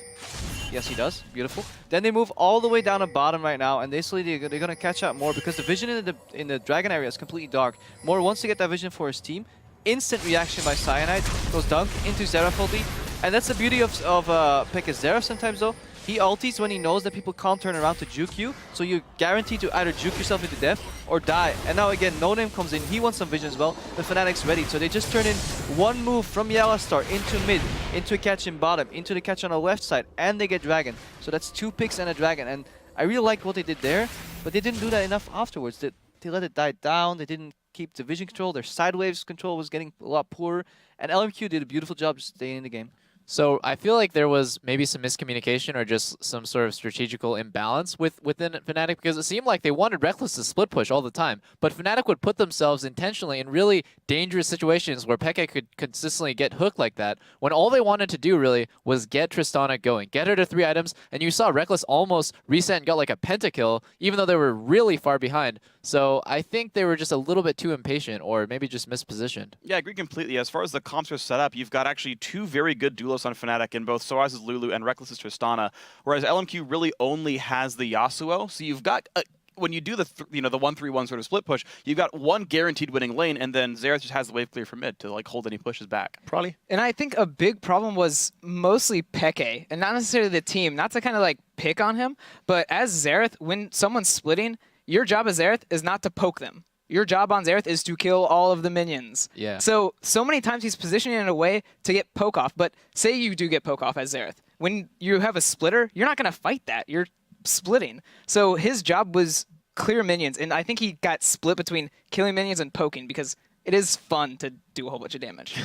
Yes, he does. Beautiful. Then they move all the way down to bottom right now, and they're going to catch out Moore because the vision in the dragon area is completely dark. Moore wants to get that vision for his team. Instant reaction by Cyanide. Goes dunk into Xerath ulti. And that's the beauty of Pekka's Xerath sometimes though. He ultis when he knows that people can't turn around to juke you, so you're guaranteed to either juke yourself into death or die. And now again, No Name comes in, he wants some vision as well, the Fnatic's ready. So they just turn in one move from Yellowstar into mid, into a catch in bottom, into the catch on the left side, and they get Dragon. So that's 2 picks and a Dragon. And I really liked what they did there, but they didn't do that enough afterwards. They let it die down. They didn't keep the vision control. Their sideways control was getting a lot poorer. And LMQ did a beautiful job just staying in the game. So I feel like there was maybe some miscommunication or just some sort of strategical imbalance within Fnatic, because it seemed like they wanted Reckless to split push all the time, but Fnatic would put themselves intentionally in really dangerous situations where Peke could consistently get hooked like that, when all they wanted to do really was get Tristana going, get her to 3 items, and you saw Reckless almost reset and got like a pentakill, even though they were really far behind. So I think they were just a little bit too impatient, or maybe just mispositioned. Yeah, I agree completely. As far as the comps are set up, you've got actually 2 very good duelos on Fnatic in both Soaz's Lulu and Reckless's Tristana, whereas LMQ really only has the Yasuo. So you've got when you do the 1-3-1 sort of split push, you've got one guaranteed winning lane, and then Xerath just has the wave clear from mid to like hold any pushes back. Probably. And I think a big problem was mostly Peke, and not necessarily the team. Not to kind of like pick on him, but as Xerath, when someone's splitting, your job as Xerath is not to poke them. Your job on Xerath is to kill all of the minions. Yeah. So many times he's positioning in a way to get poke off. But say you do get poke off as Xerath. When you have a splitter, you're not going to fight that. You're splitting. So his job was clear minions. And I think he got split between killing minions and poking because it is fun to do a whole bunch of damage.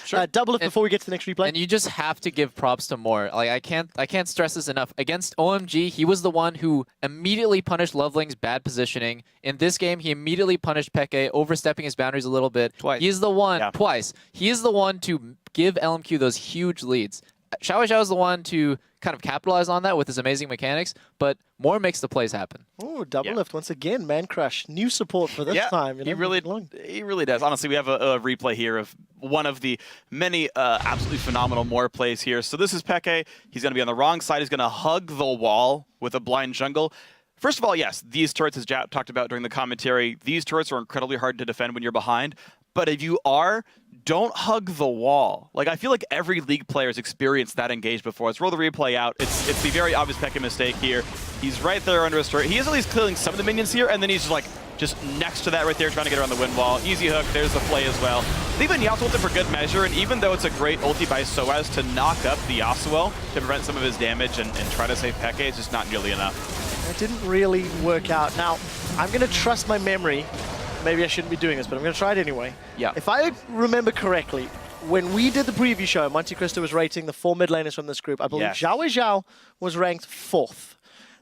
Sure. Double it before we get to the next replay. And you just have to give props to Moore. Like I can't stress this enough. Against OMG, he was the one who immediately punished Loveling's bad positioning. In this game, he immediately punished Peke, overstepping his boundaries a little bit. Twice. He is the one Yeah. He is the one to give LMQ those huge leads. Xiao Xiao is the one to kind of capitalize on that with his amazing mechanics, but Moore makes the plays happen. Oh, double lift once again, Man Crush. New support for this time. He really does. Honestly, we have a replay here of one of the many absolutely phenomenal Moore plays here. So this is Peke. He's going to be on the wrong side. He's going to hug the wall with a blind jungle. First of all, yes, these turrets, as Jap talked about during the commentary, these turrets are incredibly hard to defend when you're behind. But if you are, don't hug the wall. Like, I feel like every League player has experienced that engage before. Let's roll the replay out. It's the very obvious Peke mistake here. He's right there under his turret. He is at least killing some of the minions here, and then he's just next to that right there, trying to get around the wind wall. Easy hook. There's the play as well. Even Yasuo ulted for good measure, and even though it's a great ulti by Soaz to knock up the Yasuo to prevent some of his damage and try to save Peke, it's just not nearly enough. It didn't really work out. Now, I'm going to trust my memory. Maybe I shouldn't be doing this, but I'm going to try it anyway. Yeah. If I remember correctly, when we did the preview show, Monte Cristo was rating the 4 mid laners from this group. I believe Xiao Zhao was ranked 4th.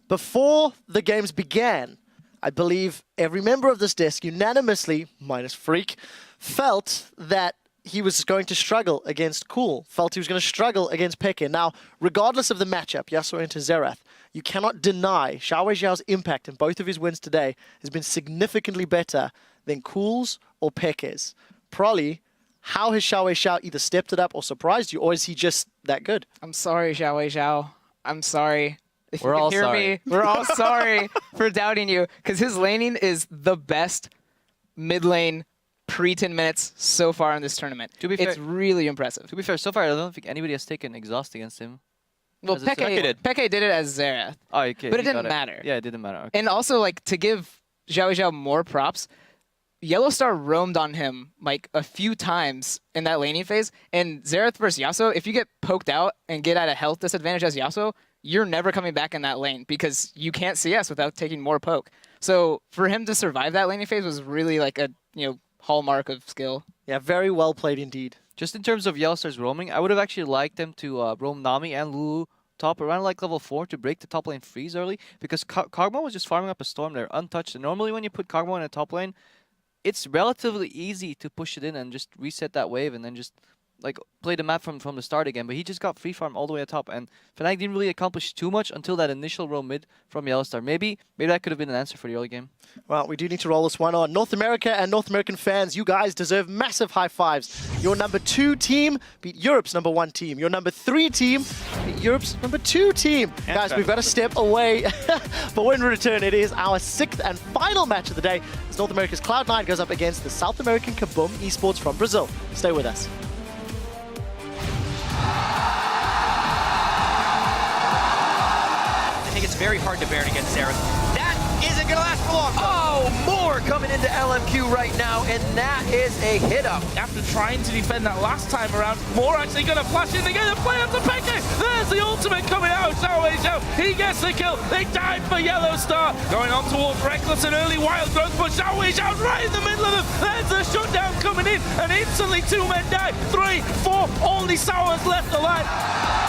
Before the games began, I believe every member of this desk unanimously, minus Freak, felt that he was going to struggle against Cool, felt he was going to struggle against Peke. Now, regardless of the matchup, Yasuo into Xerath, you cannot deny Xiao Zhao's impact in both of his wins today has been significantly better than Cool's or Peke's. Prolly, how has Xiao Zhao either stepped it up or surprised you, or is he just that good? I'm sorry, Xiao Zhao. I'm sorry. If We're you can all hear sorry. me, we're all sorry for doubting you, because his laning is the best mid lane pre-10 minutes so far in this tournament. To be fair- it's really impressive. To be fair, so far I don't think anybody has taken exhaust against him. Well, As I said- Peke did it as Xerath. Oh, okay. But it he got didn't matter. Yeah, it didn't matter. Okay. And also, like, to give Xiao Zhao more props, Yellowstar roamed on him, like, a few times in that laning phase. And Xerath versus Yasuo, if you get poked out and get at a health disadvantage as Yasuo, you're never coming back in that lane because you can't CS without taking more poke. So for him to survive that laning phase was really, like, a, hallmark of skill. Yeah, very well played indeed. Just in terms of Yellowstar's roaming, I would have actually liked them to roam Nami and Lulu top around like level 4 to break the top lane freeze early, because Kog'Maw was just farming up a storm there untouched. And normally when you put Kog'Maw in a top lane, it's relatively easy to push it in and just reset that wave and then just like play the map from the start again. But he just got free farm all the way at top, and Fnatic didn't really accomplish too much until that initial roam mid from Yellowstar. Maybe that could have been an answer for the early game. Well, we do need to roll this one on. North America and North American fans, you guys deserve massive high fives. Your number 2 team beat Europe's number 1 team. Your number 3 team beat Europe's number 2 team. And guys, we've got to step away. But when we return, it is our 6th and final match of the day as North America's Cloud9 goes up against the South American Kaboom Esports from Brazil. Stay with us. I think it's very hard to bear against Xerath. That is ain't gonna last for long. Oh, more coming into LMQ right now, and that is a hit up. After trying to defend that last time around, more actually going to flash in. They're going to play up to Peke. There's the ultimate coming out. Xiao. He gets the kill. They died for Yellow Star. Going on towards Reckless and early Wild Growth, but Xiao's right in the middle of them. There's the shutdown coming in, and instantly 2 men die. 3, 4, only Xiao's left alive.